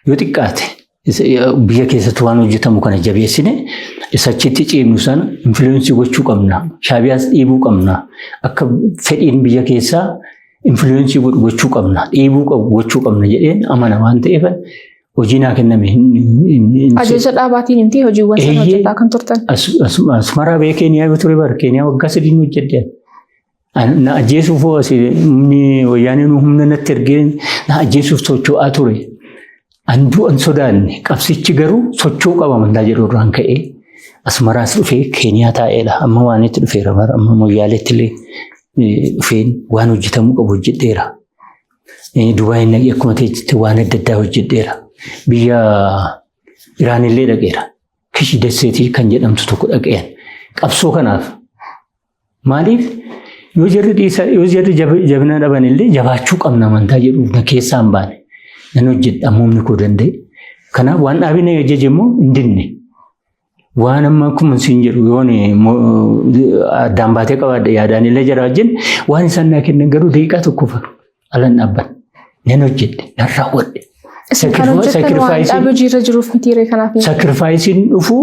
yoo xiqqaate biyya keessatti waan hojjetamu kana jabeessine isachitti ciimnu sana influensii gochuu qabna. Shaabiyaas dhiibuu qabna. Akka fedhiin biyya keessaa influensii gochuu qabna. Dhiibuu gochuu qabna jedheen amana waan ta'eef hojii naa kenname. Ajaja dhaabaatiin himtii hojiiwwan sana hojjetaa kan turtan. Asmaraa biyya Keeniyaa yoo ture bara Keeniyaa waggaa 3 hojjedheen. Na ajjeesuuf humni wayyaaneen humna natti ergeen na ajjeesuuf socho'aa ture. Anduu an sodaanne qabsichi garuu socho'uu qaba amantaa jedhu irraan ka'ee Asmaraas dhufee Keeniyaa taa'eedha. Amma waan itti dhufeera bara amma Moyyaaleetti illee dhufeen waan hojjetamuu qabu hojjedheera. Dubaayii naqee akkuma ta'etti waan adda addaa hojjedheera. Biyya Iraan illee dhaqeera. Kishi Desseetii kan jedhamtu tokko dhaqeen. Qabsoo kanaaf maaliif yoo jarri jabina dhaban illee jabaachuu qabna amantaa jedhu na keessaan baane. Nan hojjedha ammumni koo danda'e. Kanaaf waan dhaabina ajaje immoo hin dinne. Waan amma akkuma siin jedhu yoon addaan baatee qabaadha yaadaan illee jara wajjin waan isaan naa kennan garuu daqiiqaa tokko fa'a alan dhaabban. Nan hojjedhe nan raawwadhe. Saakirifaayisiin dhufuu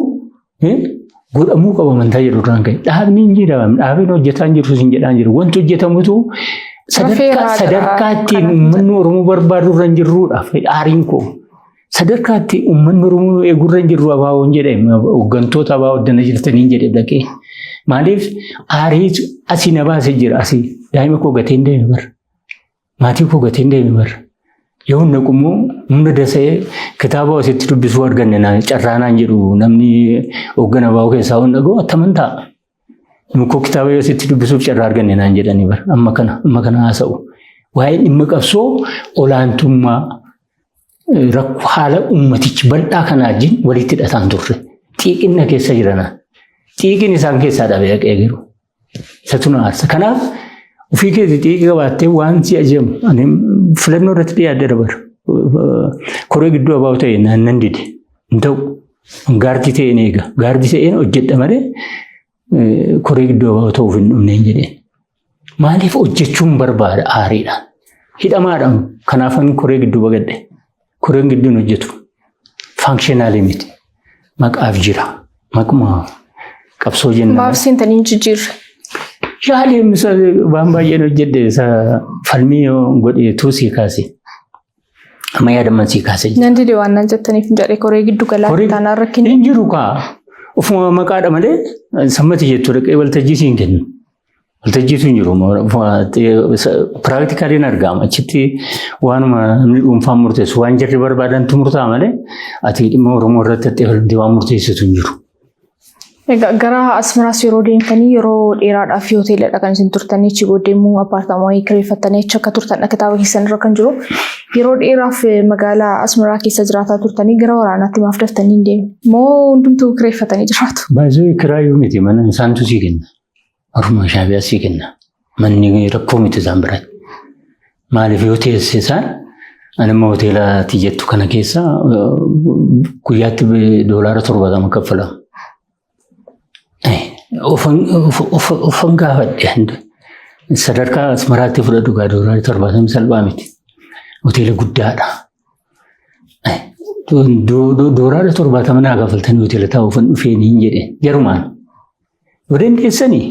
godhamuu qaba amantaa jedhu irraan ka'e. Dhaabni hin jedhamu dhaabni hojjetaa hin jiru siin jedhaan jiru. Wanti hojjetamutu sadarkaatti uummanni Oromoo barbaadu irra hin jirruudhaaf aariin koo. Sadarkaatti uummanni Oromoo eegurra hin jirru abaawoon jedhame hooggantoota abaawoo addana jirtanii jedhe dhaqee. Maaliif aarii asii na baasee jira asii daa'ima koo gatee hin deeme bara. Maatii koo gatee hin deeme bara. Yoo naqummoo humna dasee kitaaba asitti dubbisuu arganne carraanaan jedhu namni hooggan abaawoo keessaa waan dhaga'u attaman ta'a. Nuko kitaaba yoo asitti dubbisuuf carraa arganne naan jedhanii bara. Amma kana haasa'u. Waa'ee dhimma qabsoo olaantummaa rakkoo haala ummatichi bal'aa kanaa wajjin walitti hidhataan turre. Xiiqinna keessa jirana. Xiiqin isaan keessaa dhabee dhaqee jiru. Isatu na aarsa. Kanaaf ofii keessa xiiqii qabaattee waan si ajamu. Ani filannoo irratti dhiyaadde dabara. Koree gidduu abaa'u ta'e nan dide. Hin ta'u. Gaardii ta'een eega. Gaardii ta'een hojjedha malee koree gidduu ta'uuf hin dhumne hin jedheen. Maaliif hojjechuun barbaada aariidhaan? Hidhamaadhaan kanaafan koree gidduu bagadhe. Koreen gidduun hojjetu faankshinaali miti. Maqaaf jira. Maquma qabsoo jenna. Maaf seentanii hin jijjiirre? Yaalii waan baay'een hojjedhe falmii godhee tuusii kaase. Amma yaadaman sii kaase. Nandi de waan jettaniif hin jedhe koree giddu galaa taanaan rakkina. Hin jiru kaa. Ufuma maqaadha malee sammati jettu dhaqee waltajjii siin kennu. Waltajjiitu hin jiru. Piraaktikaliin argama. Achitti waanuma dhuunfaan murteessu waan jarri barbaadantu murtaa malee ati dhimma Oromoo irratti waan murteessitu hin jiru. Gara Asmaraas yeroo deemtanii yeroo dheeraadhaaf hoteeladha kan isin turtanii achi booddee immoo appaartaamaa kireeffattanii achi akka turtan kitaaba keessan irra kan jiru. Yeroo dheeraaf magaalaa Asmaraa keessa jiraataa turtanii gara waraanaatti maaf daftanii hin deemne? Moo hundumtuu kireeffatanii jiraatu? Baay'ee kiraayyuu miti mana isaantu sii kenna. Ormaa shaabiyaa sii kenna. Manni rakkoo miti isaan biratti. Maaliif yoo teesse isaan anima hoteelaatti jettu kana keessa guyyaatti $70 kaffalamu. Ofan gaafadhe sadarkaa Asmaraatti fudhadhu $70 salphaa miti. Hoteela guddaadha. $70 naa kaffaltanii hoteela taa'uuf dhufeen hin jedhe. Jarumaan. Yoo dandeessanii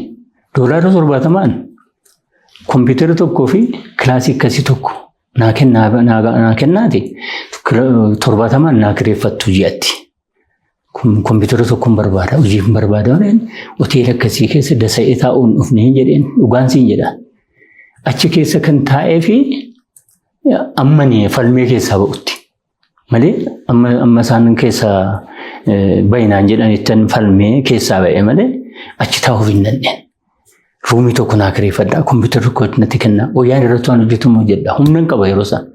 $70 kompiitara tokkoo fi kilaasii akkasii tokko naa kennaati 70 naa kireeffattu ji'atti. Kompiitara tokkoon barbaada. Hojiif barbaada. Hoteela akkasii keessa dasa'ee taa'uun dhufne hin jedheen dhugaan siin jedha. Achi keessa kan taa'ee fi ammanii falmee keessaa ba'utti. Malee amma isaan keessaa bayinaan jedhanittan falmee keessaa ba'e malee achi taa'uuf hin dandeenye. Ruumii tokko naa kireeffadhaa. Kompiitara tokko natti kennaa. Wayyaan irratti waan hojjetamu jedha. Humna hin qaba yeroo isaan.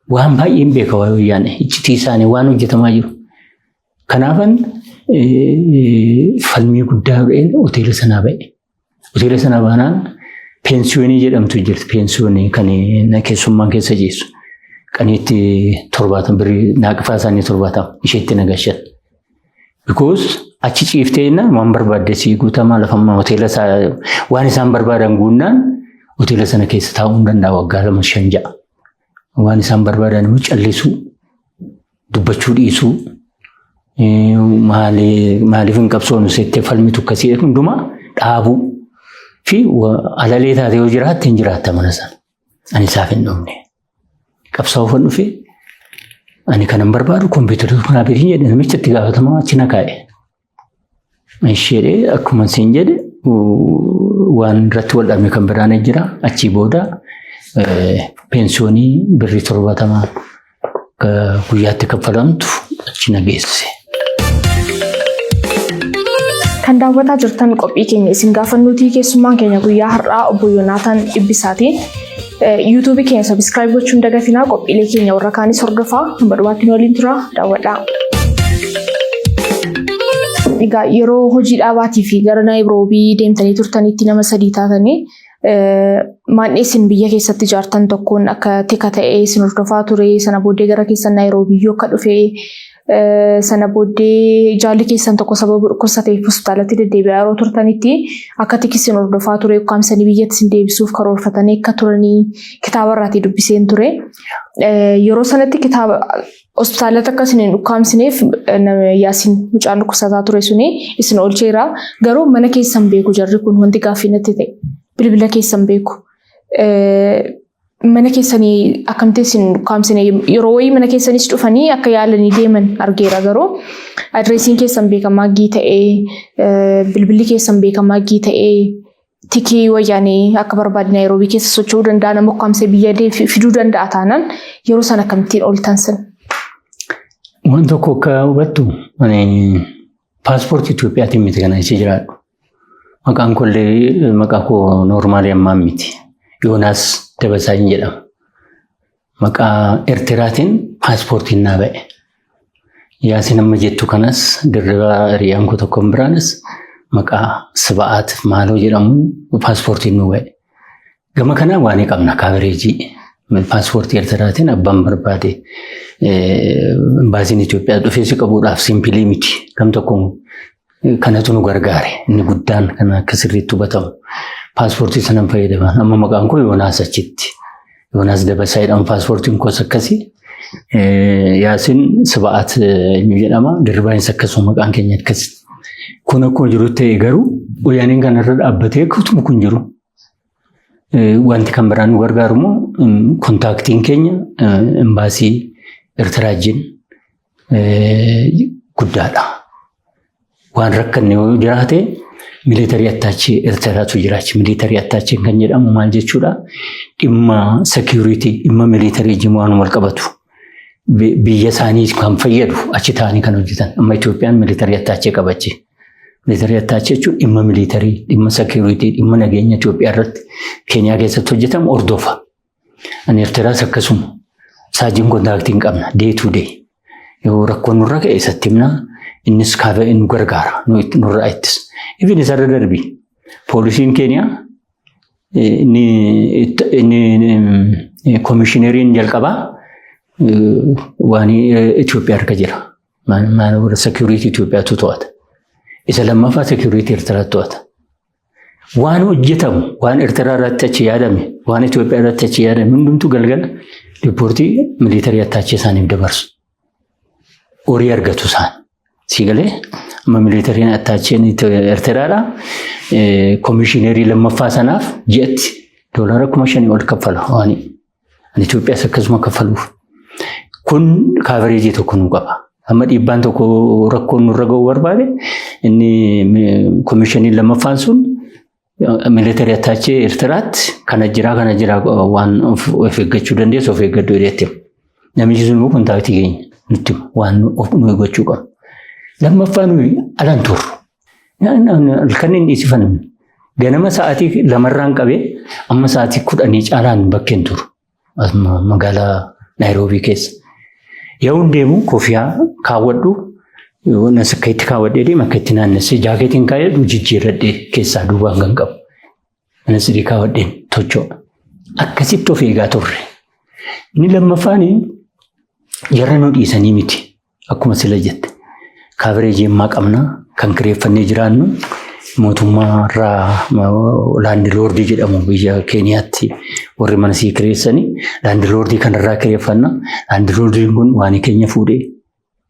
Waan baay'een beeka wayyaan iccitii isaanii waan hojjetamaa jiru. Kanaafan falmii guddaa godheen hoteela sanaa ba'e. Hoteela sanaa baanaan peensiyoonii jedhamtu jirti. Peensiyoonii kan keessummaan keessa jeessu. Qaniitti 70 naaqifaa isaanii 70 isheetti nagashan. Because achi ciiftee waan barbaadde sii guutamaa lafammaa hoteela waan isaan barbaadan guunnaan hoteela sana keessa taa'uu hin danda'a waggaa 2-5. Waan isaan barbaadan immoo callisuu, dubbachuu dhiisuu. Maaliif hin qabsoonu seettee falmitu akkasii hundumaa dhaabuu fi alalee taatee yoo jiraatte hin jiraatta mana sana. Ani isaaf hin dhumne. Qabsaa'uuf hin dhufe ani kanan barbaadu kompiitara kanaa beekin jedhe namicha itti gaafatamaa achi na kaa'e. Isheedhee akkuma isin jedhe waan irratti wal dhabme kan biraan jira. Achii booda peensiyoonii birrii 70 guyyaatti kaffalamtu achi na geesse. Kan daawwataa jirtan qophii keenya isin gaafannuutii keessummaan keenya guyyaa har'aa obbo Yoonaataan Dhibbisaati. YouTube keenya subscribe gochuun dagatinaa qophiilee keenya warra kaanis hordofaa badhaatti waliin tura daawwadhaa. Egaa yeroo hojii dhaabaatii fi gara Naayiroobii deemtanii turtanitti nama 3 taatanii maanni isin biyya keessatti ijaartan tokkoon akka tika ta'ee isin hordofaa ture sana booddee gara keessan Naayiroobii akka dhufee sana booddee jaalli keessan tokko sababa dhukkubsateef hospitaalatti deddeebi'aa yeroo turtanitti akka tikisiin hordofaa ture ukkaamsanii biyyatti isin deebisuuf karoorfatanii akka turanii kitaaba irraatii dubbiseen ture. Yeroo sanatti kitaaba hospitaalatti akka isin ukkaamsineef Yaasiin mucaan dhukkubsataa ture suni isin oolcheera. Garuu mana keessan beeku jarri kun wanti gaaffii natti ta'e bilbila keessan beeku. Mana keessanii akkamtee isin ukkaamsine yeroo wayii mana keessanis dhufanii akka yaalanii deeman argeera. Garuu adreesiin keessan beekamaa gii ta'ee bilbilli keessan beekamaa gii ta'ee tikii wayyaanii akka barbaadina Naayiroobii keessa socho'uu danda'a nama ukkaamsee biyya fiduu danda'a taanaan yeroo sana akkamittiin ooltan sin? Waan tokko akka hubattu paaspoortii Itoophiyaatiin miti kana ishee jiraadhu. Maqaan kollee maqaa koo noormaalii ammaa miti. Yoonaas Dabasaa hin jedhamu. Maqaa Eertiraatiin paaspoortiin naa ba'e. Yaasiin amma jettu kanas dirribaa hiriyaan koo tokkoon biraanis maqaa Siba'aat maaloo jedhamuun paaspoortiin nu ba'e. Gama kanaa waan qabna kaabareejii. Paaspoortii Eertiraatiin abbaan barbaade baasiin Itoophiyaa dhufeessi qabuudhaaf simpilii miti. Gam tokkoon kanatu nu gargaare inni guddaan kana akka sirriitti hubatamu. Paaspoortii sanan fayyadaman amma maqaan koo Yoonaas achitti. Yoonaas Dabasaayidhaan paaspoortiin koos akkasii. Yaasin Siba'aat inni jedhama. Dirribaanis akkasuma maqaan keenya akkasii. Kun akkuma jiru ta'e garuu wayyaaniin kanarra dhaabbatee akkutuma kun jiru. Wanti kan biraan nu gargaaru immoo kontaaktiin keenya imbaasii Eertiraa wajjin guddaadha. Waan rakkanne yoo jiraate militarii attaachee Eertiraatu jiraachi. Militarii attaacheen kan jedhamu maal jechuudha? Dhimma security, dhimma militarii wajjin waan wal qabatu. Biyya isaanii kan fayyadu achi ta'anii kan hojjetan. Amma Itoophiyaan militarii attaachee qabachi. Militarii attaachee jechuun dhimma militarii, dhimma security, dhimma nageenya Itoophiyaa irratti Keeniyaa keessatti hojjetamu hordofa. Ani Eertiraas akkasuma saajiin kontaaktii hin qabna day to day. Yoo rakkoon nurra ka'e isatti himna innis kaaba nu gargaara nurra ittis. Ifin isarra darbi poolisiin Keeniyaa inni komishineriin jalqabaa waan Itoophiyaa harka jira. Maal security Itoophiyaatu to'ata. Isa lammaffaa security Eertiraatu to'ata. Waan hojjetamu, waan Eertiraa irratti achi yaadame, waan Itoophiyaa irratti achi yaadame hundumtuu galgala riippoortii militarii attaachee isaaniif dabarsu. Horii argatu isaan. Siigalee amma militariin attaacheen Eertiraadha. Komishinerii lammaffaa sanaaf ji'atti $5,000 ol kaffala. Ani Itoophiyaas akkasuma kaffaluuf. Kun kaavereejii tokko nu qaba. Amma dhiibbaan tokko rakkoon nurra ga'uu barbaade inni komishiniin lammaffaan sun militarii attaachee Eertiraatti kana jira waan of eeggachuu dandeessu of eeggadhu jedhetti. Namichi sun immoo kontaaktii keenya nutti waan of nu eeggachuu qabu. Lammaffaa nuyi alaan turru. Halkan inni dhiisifannu. Ganama sa'aatii 2 qabee amma sa'aatii 10 caalaan bakkeen turu. Magaalaa Naayiroobii keessa. Yoo deemu kofiyaa kaawwadhu nas akka itti kaawwadhee deema akka itti naannessee jaakeetiin kaayadhu jijjiirradhee keessaa duubaan kan qabu. Anas idii kaawwadheen tochoodha. Akkasitti of eegaa turre. Inni lammaffaan jarra nu dhiisanii miti. Akkuma sila jette. Kaavereejii ammaa qabna kan kireeffannee jiraannu mootummaa irraa laandiloordii jedhamu biyya Keeniyaatti warri mana sii kireessanii laandiloordii kanarraa kireeffanna. Laandiloordiin kun waan keenya fuudhee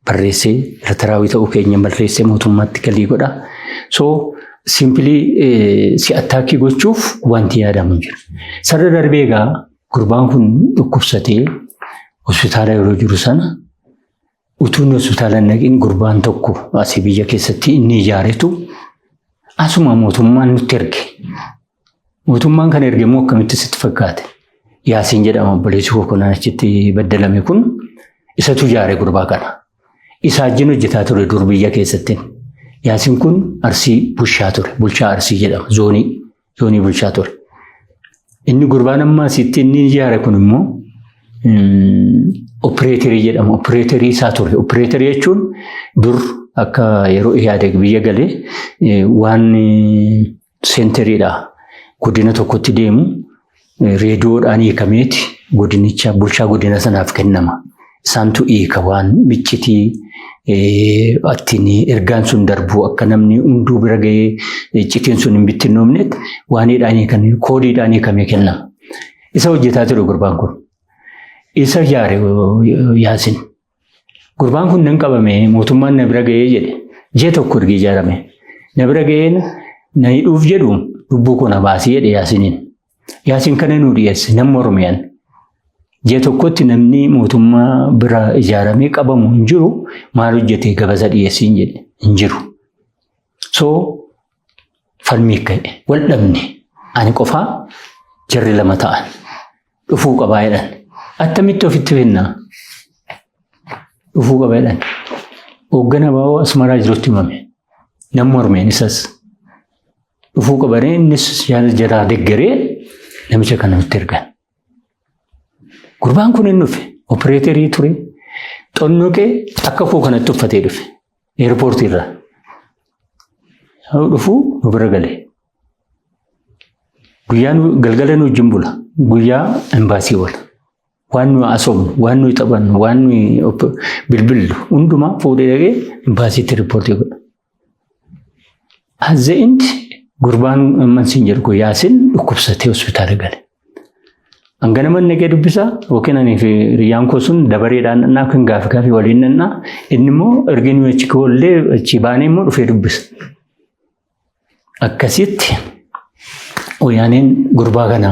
barreessee Eertiraawii ta'uu keenya barreessee mootummaatti galii godha. So simpilii si attaakii gochuuf wanti yaadamu jira. Sarara darbee egaa gurbaan kun dhukkubsatee hospitaala yeroo jiru sana utuun hospitaala naqin gurbaan tokko asii biyya keessatti inni ijaaretu asuma mootummaan nutti erge. Mootummaan kan erge immoo akkamitti sitti fakkaate? Yaasiin jedhama obboleessi koo achitti baddalame kun isatu ijaare gurbaa kana. Isa wajjin hojjetaa ture dur biyya keessatti. Yaasiin kun Arsii bulchaa ture. Bulchaa Arsii jedhama. Zoonii bulchaa ture. Inni gurbaan amma asitti inni ijaare kun immoo opereetarii jedhama. Opereetarii isaa ture. Opereetarii jechuun dur akka yeroo Ihaadeg biyya galee waan seentariidha. Godina tokkotti deemu reediyoodhaan hiikameeti godinicha bulchaa godina sanaaf kennama. Isaantu hiika waan miccitii attiin ergaan sun darbu akka namni hunduu bira ga'ee iccitiin sun hin bittinnoomnetti waaniidhaan hiikamee koodiidhaan hiikamee kennama. Isa hojjetaa ture gurbaan kun. Isa ijaare Yaasin. Gurbaan kun nan qabame mootummaan na bira ga'ee jedhe. Jee tokko ergi ijaarame. Na bira ga'ee na hidhuuf jedhu lubbuu koo na baasii jedhe Yaasiniin. Yaasiin kana nu dhiyeesse namni Oromiyaan. Jee tokkotti namni mootummaa bira ijaaramee qabamu hin jiru maal hojjetee gabasa dhiyeessiin jedhe hin jiru. So falmii ka'e wal dhabne ani qofaa jarri 2 ta'an dhufuu qabaa jedhan. Attamitti ofitti fennaa? Dhufuu qabaa jedhan. Hooggana baa'oo Asmaraa jirutti himame. Namni Oromiyaan isas dhufuu qabaree innis jaraa deggeree namicha kana nutti ergan. Gurbaan kun hin dhufe. Opereetarii ture. Xonnoqee akka koo kanatti uffatee dhufe. Eerpoortii irraa. Dhufuu nu bira galee. Guyyaan galgala nu wajjin bula. Guyyaa embaasii wala. Waan nu asoomnu, waan nu taphannu, waan nu bilbillu hundumaa fuudhee dhaqee embaasiitti riippoortii godha. At the end gurbaan mansiin jedhu Yaasin dhukkubsatee hospitaala gale. Angana manne gadi dubbisa yookiin ani fi riyyaan koo sun dabareedhaan annaa kan gaafi waliin nannaa inni immoo erginu achi koollee achi baanee immoo dhufee dubbisa. Akkasitti Wayyaaneen gurbaa kana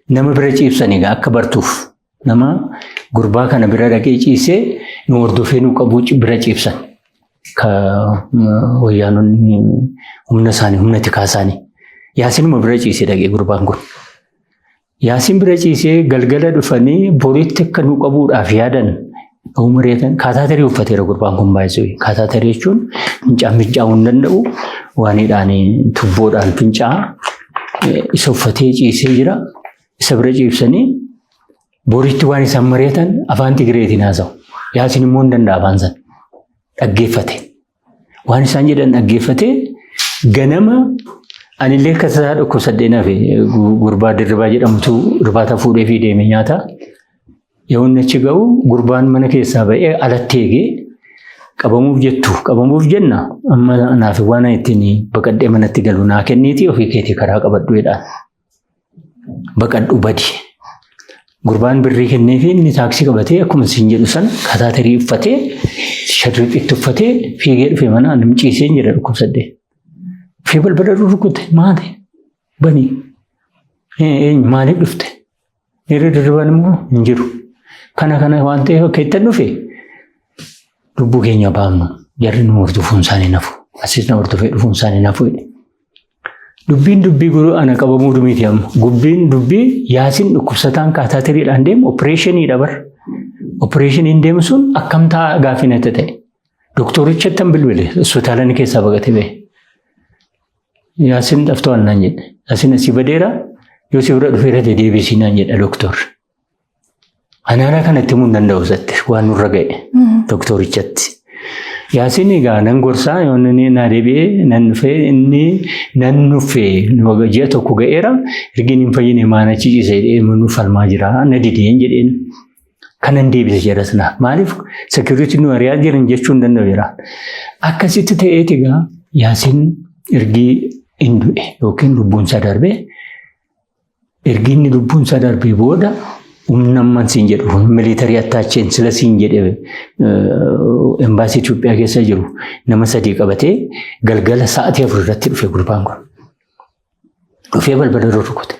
nama bira ciibsanii akka bartuuf nama gurbaa kana bira dhaqee ciisee nu hordofee nu qabu bira ciibsan. Ka Wayyaanonni humna isaanii humna tikaa isaanii Yaasinuma bira ciisee dhaqee gurbaan kun. Yaasin bira ciisee galgala dhufanii boriitti akka nu qabuudhaaf yaadan umureetan kaataatarii uffateera gurbaan kun baay'isuu. Kaataatarii jechuun fincaa'uu hin danda'u waanidhaan tubboodhaan fincaa'aa isa uffatee ciisee jira. Isa bira ciibsanii boriitti waan isaan mari'atan afaan Tigreetiin haasa'u. Yaasin immoo hin danda'a afaan sana. Dhaggeeffate. Waan isaan jedhan dhaggeeffate ganama anillee akka isaa dhukkubsadheenaaf gurbaa dirribaa jedhamutu irbaata fuudhee fi deeme nyaata. Yoon achi ga'u gurbaan mana keessaa ba'ee alatti eegee qabamuuf jenna amma naaf waan ittiin baqadhee manatti galu naa kenniitii ofii keetii karaa qabadhu jedhaan. Baqadhu badi. Gurbaan birrii kenneefi inni taaksii qabatee akkuma isin jedhu san kaataatarii uffatee sharriitti uffatee fiigee dhufee mana ani ciisee jira dhukkubsadhee. Fi balbala rukute maali? Bani. Maaliif dhufte? Yeroo dirribaan immoo hin jiru. Kana waan ta'eef keettan dhufe lubbuu keenya baafnu jarri nu hordofuun isaanii nafu. Asis na hordofee dhufuun isaanii nafu. Dubbiin dubbii guruu ana qabamuu dhumiiti amma. Gubbiin dubbii Yaasin dhukkubsataan kaataatiriidhaan deemu opereeshiniidha bar. Opereeshiniin deemu sun akkam ta'a gaafinatti ta'e. Doktoricha tan bilbile hospitaalani keessaa baqatee ba'e. Yaasin dhaftoo annaan jedhe. Yaasin asii badeera yoo si bira dhufeera deebiisii naan jedha doktorri. Anaana kanatti himuun danda'u isaatti waan nurra ga'e doktorichatti. Yaasin egaa nan gorsaa yoon inni na deebi'ee nan dhufee inni nan nuffee ji'a tokko ga'eera ergiin hin fayyine maana ciisee deemu falmaa jira na dideen jedheen. Kanan deebise jedha sana. Maaliif sekiriitii nu ari'aa jiran jechuu hin danda'u jira. Akkasitti ta'eeti egaa Yaasin ergii hin du'e yookiin lubbuun isaa darbee ergi inni lubbuun isaa darbee booda humna mansiin jedhu militarii attaacheen sila siin jedhe embaasii Itoophiyaa keessa jiru nama 3 qabatee galgala sa'aatii 4 irratti dhufe gurbaan kun. Dhufee balbala rukute.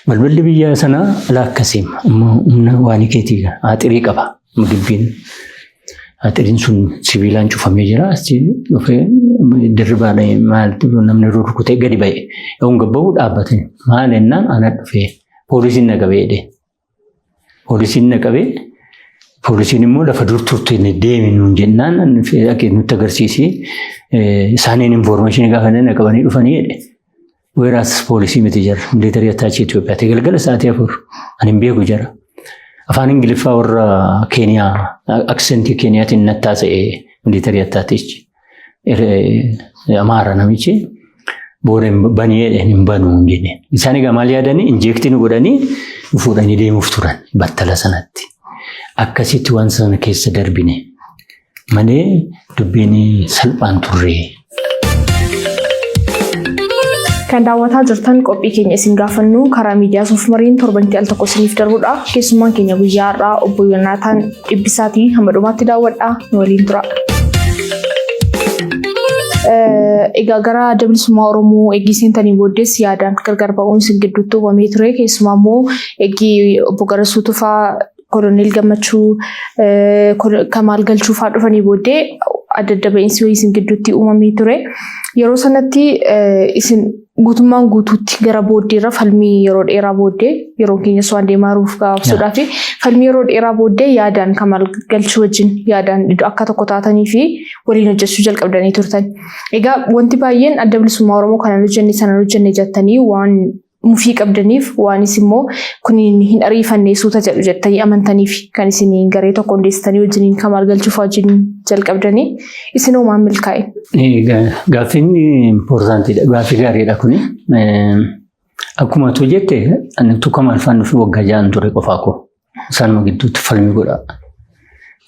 Balballi biyya sanaa laakkasiim humna waan keetii aaxirii qaba mudibbiin. Aaxiriin sun sibiilaan cufamee jira. Dhufee dirribaadhaan maaltu namni rukutee gadi ba'e. Yoon gabba'uu dhaabbatanii maal ennaan ana dhufee poolisiin na qabee jedhee. Poolisiin na qabee poolisiin immoo lafa dur turte deemi nuun jennaan nutti agarsiisee isaaniin informaashinii gaafannee na qabanii dhufanii jedhe. Weeraas poolisii miti jira militarii attaachee Itoophiyaatti galgala sa'aatii 4 ani hin beeku jira. Afaan Ingiliffaa warra Keeniyaa aksentii Keeniyaatiin nattaasa'ee militarii attaachichi. Amaara namichi booda banii hin banuu jenneen. Isaan egaa maal yaadanii injeektii nu godhanii fuudhanii deemuuf turan battala sanatti. Akkasitti waan sana keessa darbine malee dubbiin salphaan turre. Kan daawwataa jirtan qophii keenya isin gaafannu karaa miidiyaa Soofmariin torbantii al tokko isiniif darbudha. Keessummaan keenya guyyaa har'aa obbo Yoonaataan Dhibbisaatii hamma dhumaatti daawwadhaa nu waliin tura. Egaa gara adda bilisummaa Oromoo eegii seentanii booddees yaadaan gargar ba'uun isin gidduutti uumamee ture. Keessumaa immoo eegii obbo Garasuu Tufaa Koloneel Gammachuu Kamaal Galchuufaa dhufanii booddee adda ba'iinsi wayii isin gidduutti uumamee ture. Yeroo sanatti isin guutummaan guutuutti gara booddeerra falmii yeroo dheeraa booddee yeroo keenya waan deemaaruuf gaafsuudhaa fi falmii yeroo dheeraa booddee yaadaan Kamaal Galchuu wajjin yaadaan akka tokko taatanii fi waliin hojjechuu jalqabdanii turtan. Egaa wanti baay'een adda bilisummaa Oromoo kana hojjenne sana hojjenne jettanii waan mufii qabdaniif waanis immoo kuniin hin ariifannee suuta jedhu jettanii amantaniif kan isin garee tokko hundeessitanii wajjiniin Kamaal Galchuuf wajjin jalqabdanii isin homaan milkaa'e. Gaaffiin impoortaantiidha. Gaaffii gaariidha kuni. Akkuma tu jette ani tu Kamaal faan dhufi waggaa 6 ture qofaa koo. Isaanuma gidduutti falmii godha.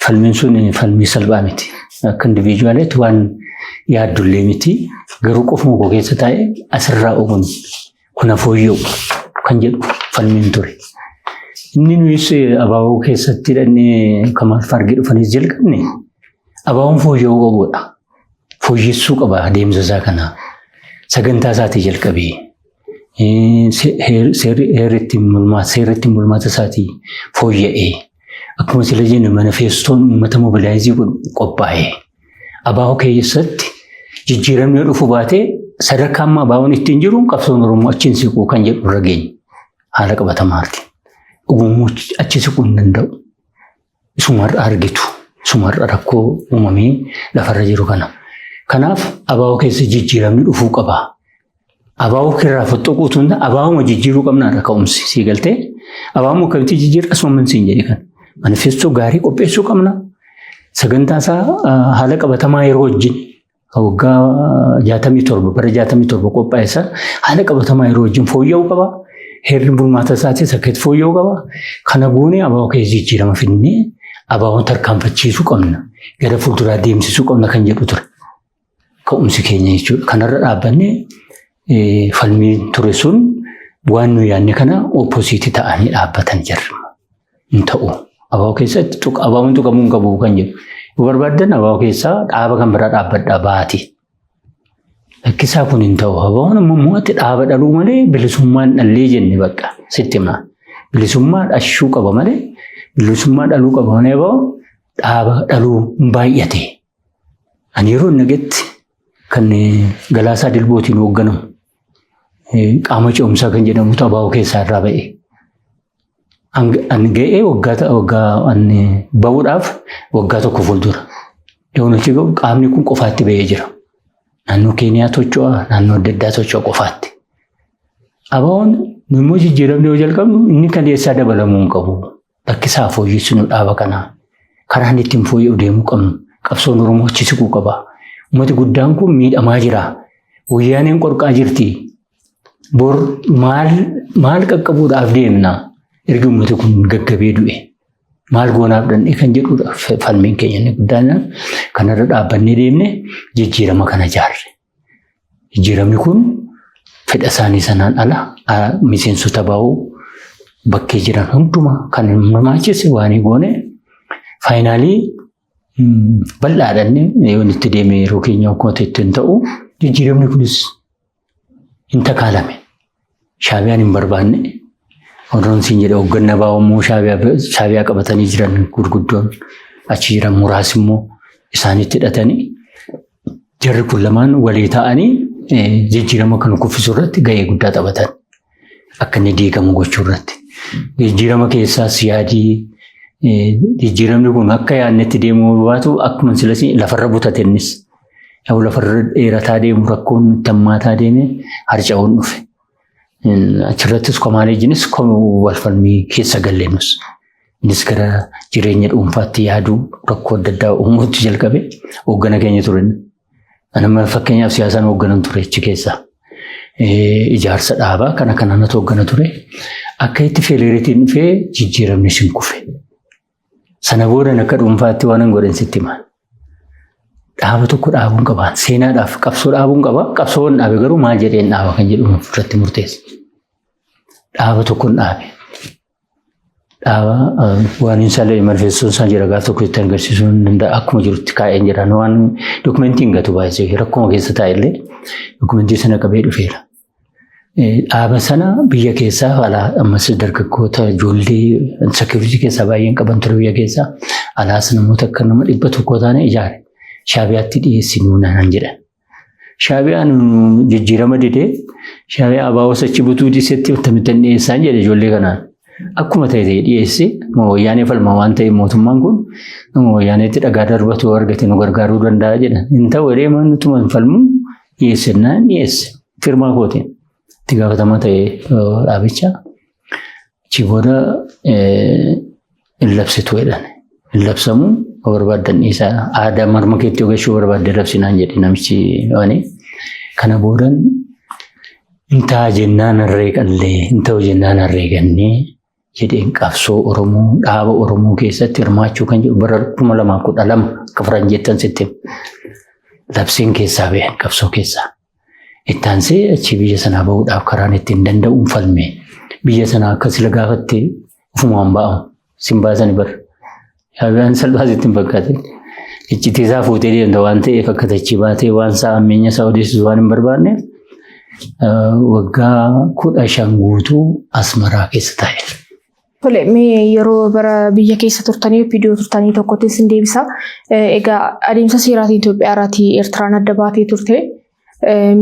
Falmiin sun falmii salphaa miti. Akka indiviijuwaaleetti waan yaaddullee miti garuu qofuma koo keessa taa'ee asirraa oguun kuna fooyya'u kan jedhu falmiin ture. Inni nuyis abaaboo keessatti hidhannee Kamaal Faargee dhufanii jalqabne abaaboon fooyya'uu qabudha. Fooyyessuu qaba adeemsa isaa kana. Sagantaa isaatii jalqabee seerri ittiin bulmaata isaatii fooyya'ee akkuma sila jenne manifeestoon uummata mobilaayizii qophaa'ee abaaboo keessatti jijjiiramni dhufu baatee sadarkaa amma abaaboon ittiin jiru qabsoon Oromoo achiin siquu kan jedhu irra geenye haala qabatamaati. Uumamuu achi siquu hin danda'u. Sumarra argitu. Sumarra rakkoo uumamee lafarra jiru kana. Kanaaf abaaboo keessa jijjiiramni dhufuu qaba. Abaaboo kirraa foxxoquutu hunda abaaboo jijjiiruu qabnaadha ka'umsi sii galtee. Abaaboo akkamitti jijjiirra asuma siin jedhe kan. Manifeestoo gaarii qopheessuu qabna. Sagantaa isaa haala qabatamaa yeroo wajjin waggaa 67 bara 67 qophaa'essa haala qabatamaa yeroo wajjin fooyya'uu qaba. Heerri bulmaata isaatis akka itti fooyya'uu qaba. Kana goonee abaaboo keessa jijjiirama finnee abaaboon tarkaanfachiisuu qabna. Gara fuulduraa deemsisuu qabna kan jedhu ture. Ka'umsi keenya jechuudha. Kanarra dhaabbannee falmiin ture sun waan nuyi yaadne kana opposiitii ta'anii dhaabbatan jirra. Hin ta'u. Abaaboo keessatti abaaboon tuqamuu hin qabu kan jedhu. Yoo barbaaddan abaaboo keessaa dhaaba kan biraa dhaabbadhaa baati. Lakkisaa kun hin ta'u. Abaaboon ammoo ati dhaaba dhaluu malee bilisummaan dhallee jenne bakka sitti himna. Bilisummaa dhashuu qaba malee bilisummaa dhaluu qaba malee abaaboon dhaaba dhaluu hin baay'ate. Ani yeroo nagetti kan Galaasaa Dilbootiin hoogganamu qaama ce'umsaa kan jedhamutu abaaboo keessaa irraa ba'e. An ga'ee waggaa ba'uudhaaf waggaa tokko fuuldura. Yoon achi ga'u qaamni kun qofaatti ba'ee jira. Naannoo Keeniyaa tocho'a, naannoo adda addaa tocho'a qofaatti. Abaaboon immoo jijjiiramni yoo jalqabnu inni kan eessaa dabalamuu hin qabu. Lakkisaa fooyyessinu dhaaba kanaa. Karaan ittiin fooyya'u deemuu qabnu. Qabsoon Oromoo achi siquu qaba. Uummati guddaan kun miidhamaa jira. Wayyaaneen qorqaa jirti. Bor maal qaqqabuudhaaf deemna? Ergi uummati kun gaggabee du'e. Maal goonaaf dandhee kan jedhudha falmiin keenya inni guddaan. Kanarra dhaabbannee deemne jijjiirama kana ijaarre. Jijjiiramni kun fedha isaanii sanaan ala miseensota baa'uu bakkee jiran hundumaa kan hirmaachise waan goone faayinaalii bal'aadhaan yoo itti deeme yeroo keenya akkuma ittiin ta'u jijjiiramni kunis hin takaalame. Shaabiyaan hin barbaanne. Odoon siin jedhe hoggannaa baa'ummoo shaabiyaa qabatanii jiran gurguddoon achi jiran muraas immoo isaanitti hidhatanii jarri kun lamaan walii ta'anii jijjiirama kan kuffisuu irratti gahee guddaa taphatan. Akka inni diigamu gochuu irratti. Jijjiirama keessaas yaadii jijjiiramni kun akka yaadnetti deemuu baatu akkuma silas lafarra butate innis. Yoo lafarra dheerataa deemu rakkoon tammaataa deeme harca'uun dhufe. Achirrattis komaaleejinis wal falmii keessa galleenus. Innis gara jireenya dhuunfaatti yaaduu rakkoo adda addaa uumuutti jalqabe hooggana keenya ture. Anamma fakkeenyaaf siyaasaan hoogganan ture achi keessaa. Ijaarsa dhaabaa kana kanatu hooggana ture. Akka itti feeleeritiin dhufee jijjiiramni sin kufe. Sana booda akka dhuunfaatti waan hin godhan sitti himan. Dhaaba tokko dhaabuun qaba. Seenaadhaaf qabsoo dhaabuun qaba. Qabsoon dhaabe garuu maal jedheen dhaaba kan jedhu irratti murteessa. Dhaaba tokkoon dhaabe. Dhaaba waan hin sallee manifestoon isaan jira gaafa tokko itti agarsiisuu hin danda'a. Akkuma jirutti kaa'een jiran waan dokumentiin gatu baay'ee rakkuma keessa taa'ellee dokumentii sana qabee dhufeera. Dhaaba sana biyya keessaa alaa ammas dargaggoota ijoollee sakiriitii keessaa baay'een qaban ture biyya keessaa alaas namoota akka nama 100 taane ijaare. Shaabiyaatti dhiyeessinuu naan jedhan. Shaabiyaan jijjiirama didee shaabiyaa abaaboo sachi butuu dhiisetti uttamittan dhiyeessaan jedhe ijoollee kanaan. Akkuma ta'e dhiyeesse wayyaanee falma waan ta'eef mootummaan kun wayyaaneetti dhagaa darbatu argate nu gargaaruu danda'a jedhan. Hin ta'u jedhee mannutuma falmu dhiyeessennaan dhiyeesse. Firmaa kootiin itti gaafatamaa ta'e dhaabicha. Achi booda hin labsitu jedhan. Hin labsamu barbaadan isaa aadaa marma keetti ogashuu barbaadde labsinaan jedhe namichi waan kana boodan intaa jennaan harree qallee intaa jennaan harree gannee jedheen qabsoo Oromoo dhaaba Oromoo keessatti hirmaachuu kan jedhu bara 2012 akka Faranjeettan sitti labsiin keessaa ba'een qabsoo keessaa. Ittaansee achi biyya sanaa bahuudhaaf karaan ittiin danda'uun falme. Biyya sanaa akka sila gaafatte ufumaan ba'amu. Sin baasani bara. Shaabiyaan salphaas ittiin fakkaate. Iccitii isaa fuutee deemta waan ta'eef akka tachii baatee waan isaa ammeenya isaa odeessisu waan hin barbaanneef waggaa 15 guutuu Asmaraa keessa taa'e. Tole mee yeroo bara biyya keessa turtanii viidiyoo turtanii tokkotti sin deebisa. Egaa adeemsa seeraatiin Itoophiyaa irraatii Eertiraan adda baatee turte.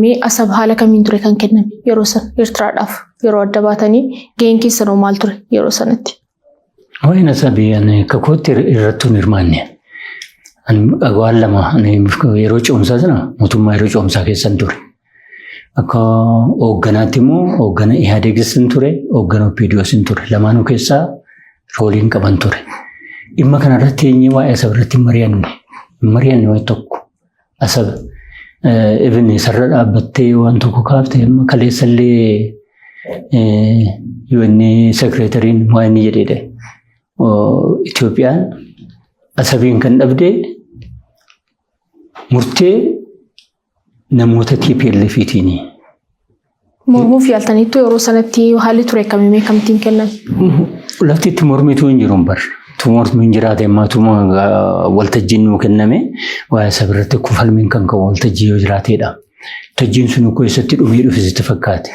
Mee Asab haala kamiin ture kan kenname yeroo san Eertiraadhaaf yeroo adda baatanii gaheen keessanoo maal ture yeroo sanatti? Waa'een Asabii kakootti irrattuun hirmaanne. Waan lama yeroo ce'umsaa sana mootummaa yeroo ce'umsaa keessan ture. Akka hoogganaatti immoo hooggana Ihaadeegis ture, hooggana OPDOs ture. Lamaanuu keessaa rooliin qaban ture. Dhimma kanarratti eenyu waa'ee Asab irratti mari'anne waa'ee tokko Asab ibn sarara dhaabbattee waan tokko kaaftee amma kaleessallee UN sekreetariin waa inni jedheedha. Itoophiyaan Asabiin kan dhabdee murtee namoota TPLFiitiini. Mormuuf yaaltaniitu yeroo sanatti haalli ture akkamii kamtiin kennan? Lafti itti mormituu hin jiru bar. Mormiin hin jiraate ammaa waltajjiin nuu kenname waa'ee Asab irratti falmiin kan qabu waltajjii yoo jiraateedha. Waltajjiin sun akkoo eessatti dhumee dhufe sitti fakkaate.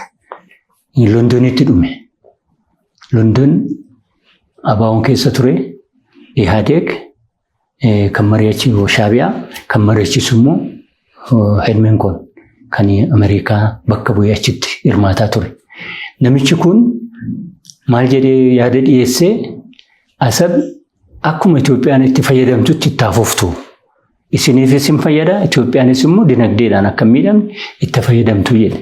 Londonitti dhume. London abaawoon keessa ture Ihaadeeg kan mari'achiisu Shaabiyaa kan mari'achiisu immoo Helmeen kun kan Ameerikaa bakka bu'ee achitti hirmaataa ture. Namichi kun maal jedhee yaada dhiyeessee Asab akkuma Itoophiyaan itti fayyadamtutti itti hafuuftu. Isiniifis hin fayyada, Itoophiyaanis immoo dinagdeedhaan akka miidhamne itti fayyadamtu jedhe.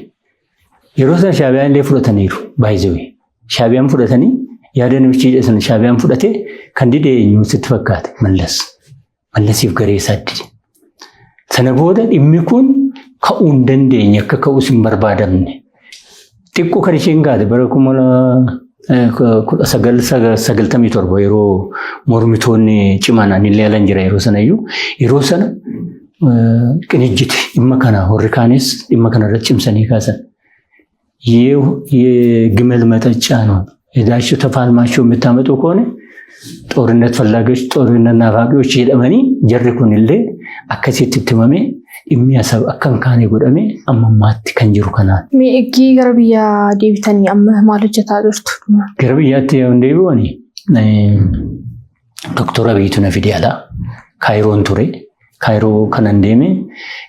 Yeroo sana Shaabiyaan illee fudhataniiru baay'ee. Shaabiyaan fudhatanii yaada namichi jedhe sana Shaabiyaan fudhatee kan didee eenyuun sitti fakkaate Mallas. Mallasiif garee isaa dide. Sana booda dhimmi kun ka'uu hin dandeenye akka ka'uus hin barbaadamne. Xiqqoo kan isheen gaate bara 1997 yeroo mormitoonni cimaan illee alan jira yeroo sanayyuu yeroo sana qinijjiti dhimma kana warri kaanis dhimma kana irratti cimsanii kaasan. የግመል መጠጫ ነው ሄዳችሁ ተፋልማችሁ የምታመጡ ከሆነ ጦርነት ፈላጊዎች ጦርነት ናፋቂዎች ይደመኒ ጀርኩንልለ አከሲት ትመሜ የሚያሰብ አከንካኔ ጎደሜ አመማት ከንጅሩ ከናት ሚእጊ ገርብያ ዴቪተኒ አመህ ማለጀታ ዶርቱ ገርብያት እንደይቦኒ ዶክተር አብይቱ ነፊዲያላ ካይሮን ቱሬ ካይሮ ከነንዴሜ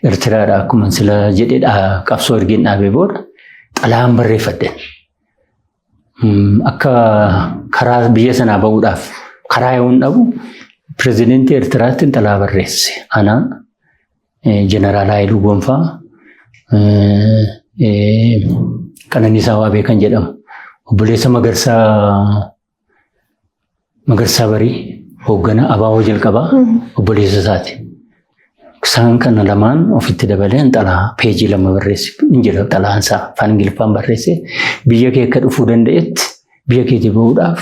ኤርትራ ዳኩመን ስለ ጀዴዳ ቀፍሶ እርጊና ቤቦር ጠላም በሬ ፈደን akka karaa biyya sanaa bahuudhaaf karaa yoon dhabu pirezidaantii Eertiraatti xalaa barreesse. Ana jeneraal Haayiluu Gonfaa Qananiisaa Waabee kan jedhamu obboleessa Magarsaa Barii hoogganaa abaaboo jalqabaa obboleessa isaati. Isaan kana lamaan ofitti dabaleen xalaa peejii 2 barreesse. Injira xalaan isaa afaan Ingiliffaan barreesse. Biyya kee akka dhufuu danda'etti biyya keetii bahuudhaaf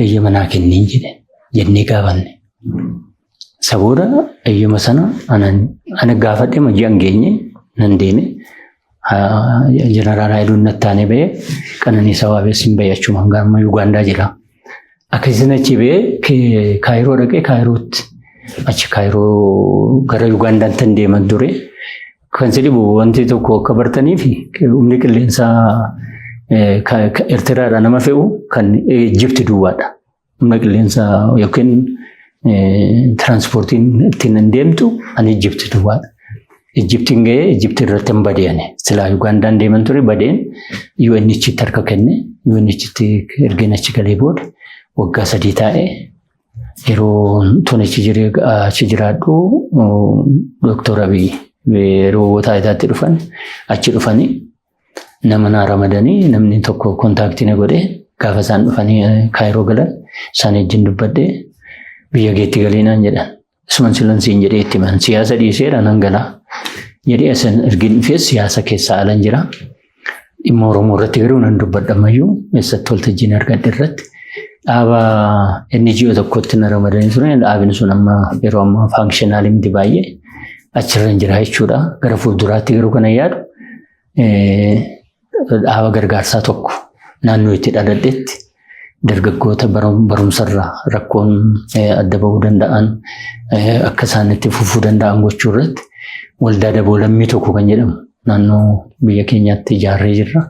eeyyama naa kenniin jedhe jennee gaafanne. Sabooda eeyyama sana ana gaafadhe majjaan geenye nan deeme. Jeneraal Haayiluun nattaanee ba'ee Qananiisaa Waabee sin ba'e achuma hanga Yuugaandaa jira. Akkasiin achi ba'ee Kaayiroo dhaqee Kaayirootti achi Kaayiroo gara Yuugaandaatti hin deeman ture. Kan jedhu wanti tokko akka bartanii fi humni qilleensaa Eertiraadhaa nama fe'u kan Ijipti duwwaadha. Humna qilleensaa yookiin tiraanspoortiin ittiin hin deemtu ani Ijipti duwwaadha. Ijiptiin ga'ee Ijipti irratti hin badeene. Silaa Yuugaandaan deeman ture badeen UNHCRtti harka kenne. UNHCRtti ergeen achi galee booda waggaa 3 taa'ee yeroo tun achi jiraadhu Dooktor Abiy yeroo taayitaatti dhufan achi dhufanii nama naa ramadanii namni tokko kontaaktii na godhee gaafa isaan dhufanii Kaayiroo galan isaan wajjin dubbadhee biyya keetti galiinaan jedhan. Isuman silansiin jedhee itti himan siyaasa dhiiseedha nan galaa jedhee asan ergin dhufee siyaasa keessaa alan jira. Dhimma Oromoo irratti garuu nan dubbadhamayyuu eessatti waltajjiin argadhe irratti dhaaba NGO tokkotti na ramadanii ture. Dhaabni sun amma yeroo ammaa faankishinaali miti baay'ee. achirra hin jira jechuudha. Gara fuulduraatti garuu kana yaadu dhaaba gargaarsaa tokko naannoo itti dhaladhetti dargaggoota barumsarraa rakkoon adda bahuu danda'an akka isaan itti fufuu danda'an gochuu irratti waldaa daboolamii tokko kan jedhamu naannoo biyya keenyaatti ijaarree jirra.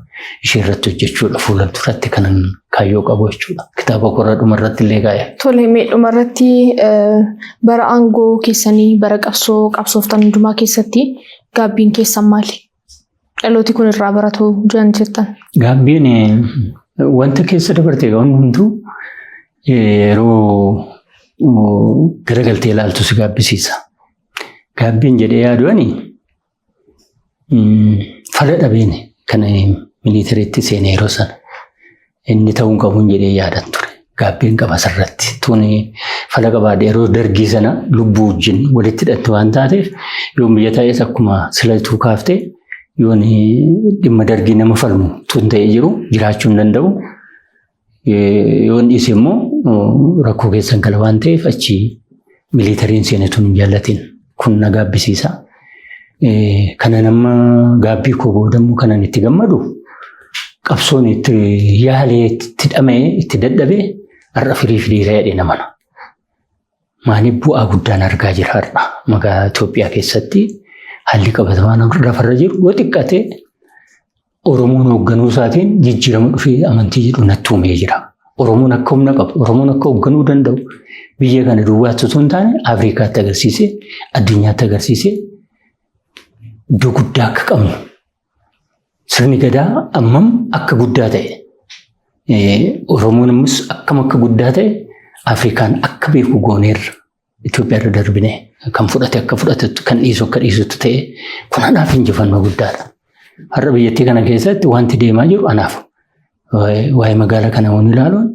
Ishee irratti hojjechuudha fuula duratti kanan kaayyoo qabu jechuudha. Kitaaba korraa dhumarratti illee kaa'e. Tole mee dhumarratti bara aangoo keessanii bara qabsooftan hundumaa keessatti gaabbiin keessan maali? Dhalooti kun irraa baratu jiran jettan. Gaabbiin wanta keessa dabartee waan hunduu yeroo garagaltee ilaaltu si gaabbisiisa. Gaabbiin jedhee yaaduani fala dhabeeni kan miliitariitti seenee yeroo sana inni ta'uun qabuun jedhee yaadan ture. Gaabbiin qaba sirratti tuni fala qabaadhe yeroo dargii sana lubbuu wajjin walitti hidhatte waan taateef yoo biyya taa'es akkuma silatuu kaaftee yoon dhimma dargii nama falmu tun ta'ee jiru jiraachuu hin danda'u. Yoon dhiise immoo rakkoo keessan gala waan ta'eef achi miliitariin seenetuun hin jaallatin kun na gaabbisiisa. Kana nama gaabbii koo boodamuu kanan itti gammadu qabsoon itti yaalee itti dhamee itti dadhabee har'a firii yaadee namana. Maaliif bu'aa guddaan argaa jira har'a magaalaa Itoophiyaa keessatti haalli qabatamaan lafarra jiru yoo xiqqaate Oromoon hoogganuu isaatiin jijjiirama dhufee amantii jedhu natti uumee jira. Oromoon akka humna qabu, Oromoon akka hoogganuu danda'u biyya kana duwwaatti osoo hin taane Afrikaatti agarsiisee addunyaatti agarsiisee iddoo guddaa akka qabnu. Sirni gadaa ammam akka guddaa ta'e Oromoon ammas akkam akka guddaa ta'e Afrikaan akka beeku gooneerra Itoophiyaarra darbine kan fudhate akka fudhatetu kan dhiisu akka dhiisutti ta'e kun anaaf injifannoo guddaadha. Har'a biyyattii kana keessatti wanti deemaa jiru anaaf waa'ee magaalaa kana waan ilaaluun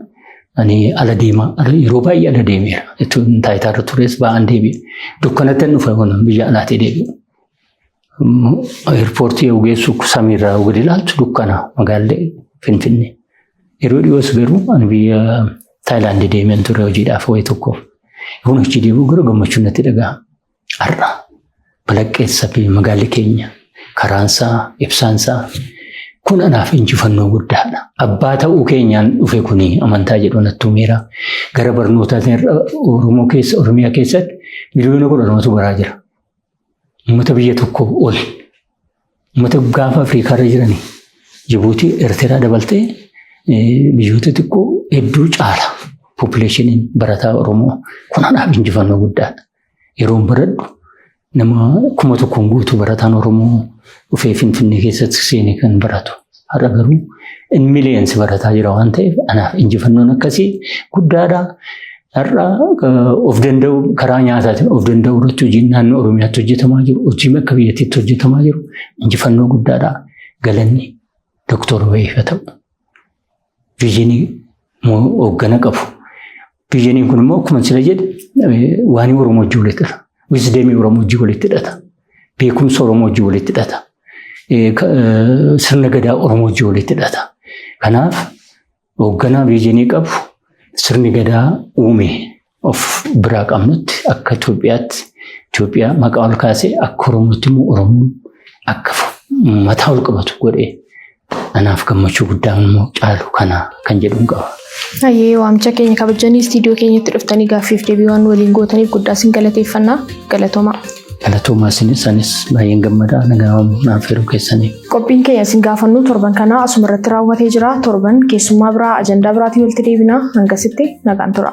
ani ala deemaa yeroo baay'ee ala deemeera. Ittiin taayitaarra tures ba'aan deebi'e. Dukkanatti hin dhufe kun biyya alaatee deebi'u. Eerpoortii yoo geessu samiirraa gadi ilaaltu dukkana magaallee Finfinnee. Yeroo dhiyoos garuu ani biyya Taayilaandii deemeen ture hojiidhaaf wayii tokkoof. Yoon achi deebi'u gara gammachuun natti dhaga'ama. Har'a balaqqeessa fi magaalli keenya karaansaa ibsaansaa kun anaaf injifannoo guddaadha. Abbaa ta'uu keenyaan dhufe kuni amantaa jedhu natti uumeera. Gara barnootaatiin Oromiyaa keessatti miliyoona 10 baraa jira. Uummata biyya tokko ol uummata gaafa Afriikaarra jiranii Jibuutii Eertiraa dabaltee biyyoota xiqqoo hedduu caala poppileeshiniin barataa Oromoo kun anaaf injifannoo guddaadha. Yeroon baradhu nama 1,000 guutuu barataan Oromoo dhufee Finfinnee keessatti seenee kan baratu. Har'a garuu miliyeensi barataa jira waan ta'eef anaaf injifannoon akkasii guddaadha. Har'a of danda'u karaa nyaataatiin of danda'u irratti hojiin naannoo Oromiyaatti hojjetamaa jiru. Hojiin akka biyyattiitti hojjetamaa jiru injifannoo guddaadha. Galanni Dooktor Wayiif haa ta'u. Viizinii hooggana qabu. Viiziniin kun immoo akkuma sila jedhe waan Oromoo wajjin walitti hidhata. Wisdeemii Oromoo wajjin walitti hidhata. Beekumsa Oromoo wajjin walitti hidhata. Sirna gadaa Oromoo wajjin walitti hidhata. Kanaaf hoogganaa viizinii qabu sirni gadaa uume of biraa qabnutti akka Itoophiyaatti Itoophiyaa maqaa ol kaasee akka Oromootti immoo Oromoon akka mataa ol qabatu godhee anaaf gammachuu guddaan immoo caalu kana kan jedhuun qaba. Ayyee waamicha keenya kabajanii istiidiyoo keenyatti dhuftanii gaaffiif deebii waan waliin gootaniif guddaa sin galateeffannaa. Galatoomaa. Galatoomaa isinis baay'een gammadaa nagaa naaf yeroo keessanii. Qophiin keenya sin gaafannu torban kana asuma irratti raawwatee jira. Torban keessummaa biraa ajandaa biraatiin walitti deebina. Hangasitti nagaan tura.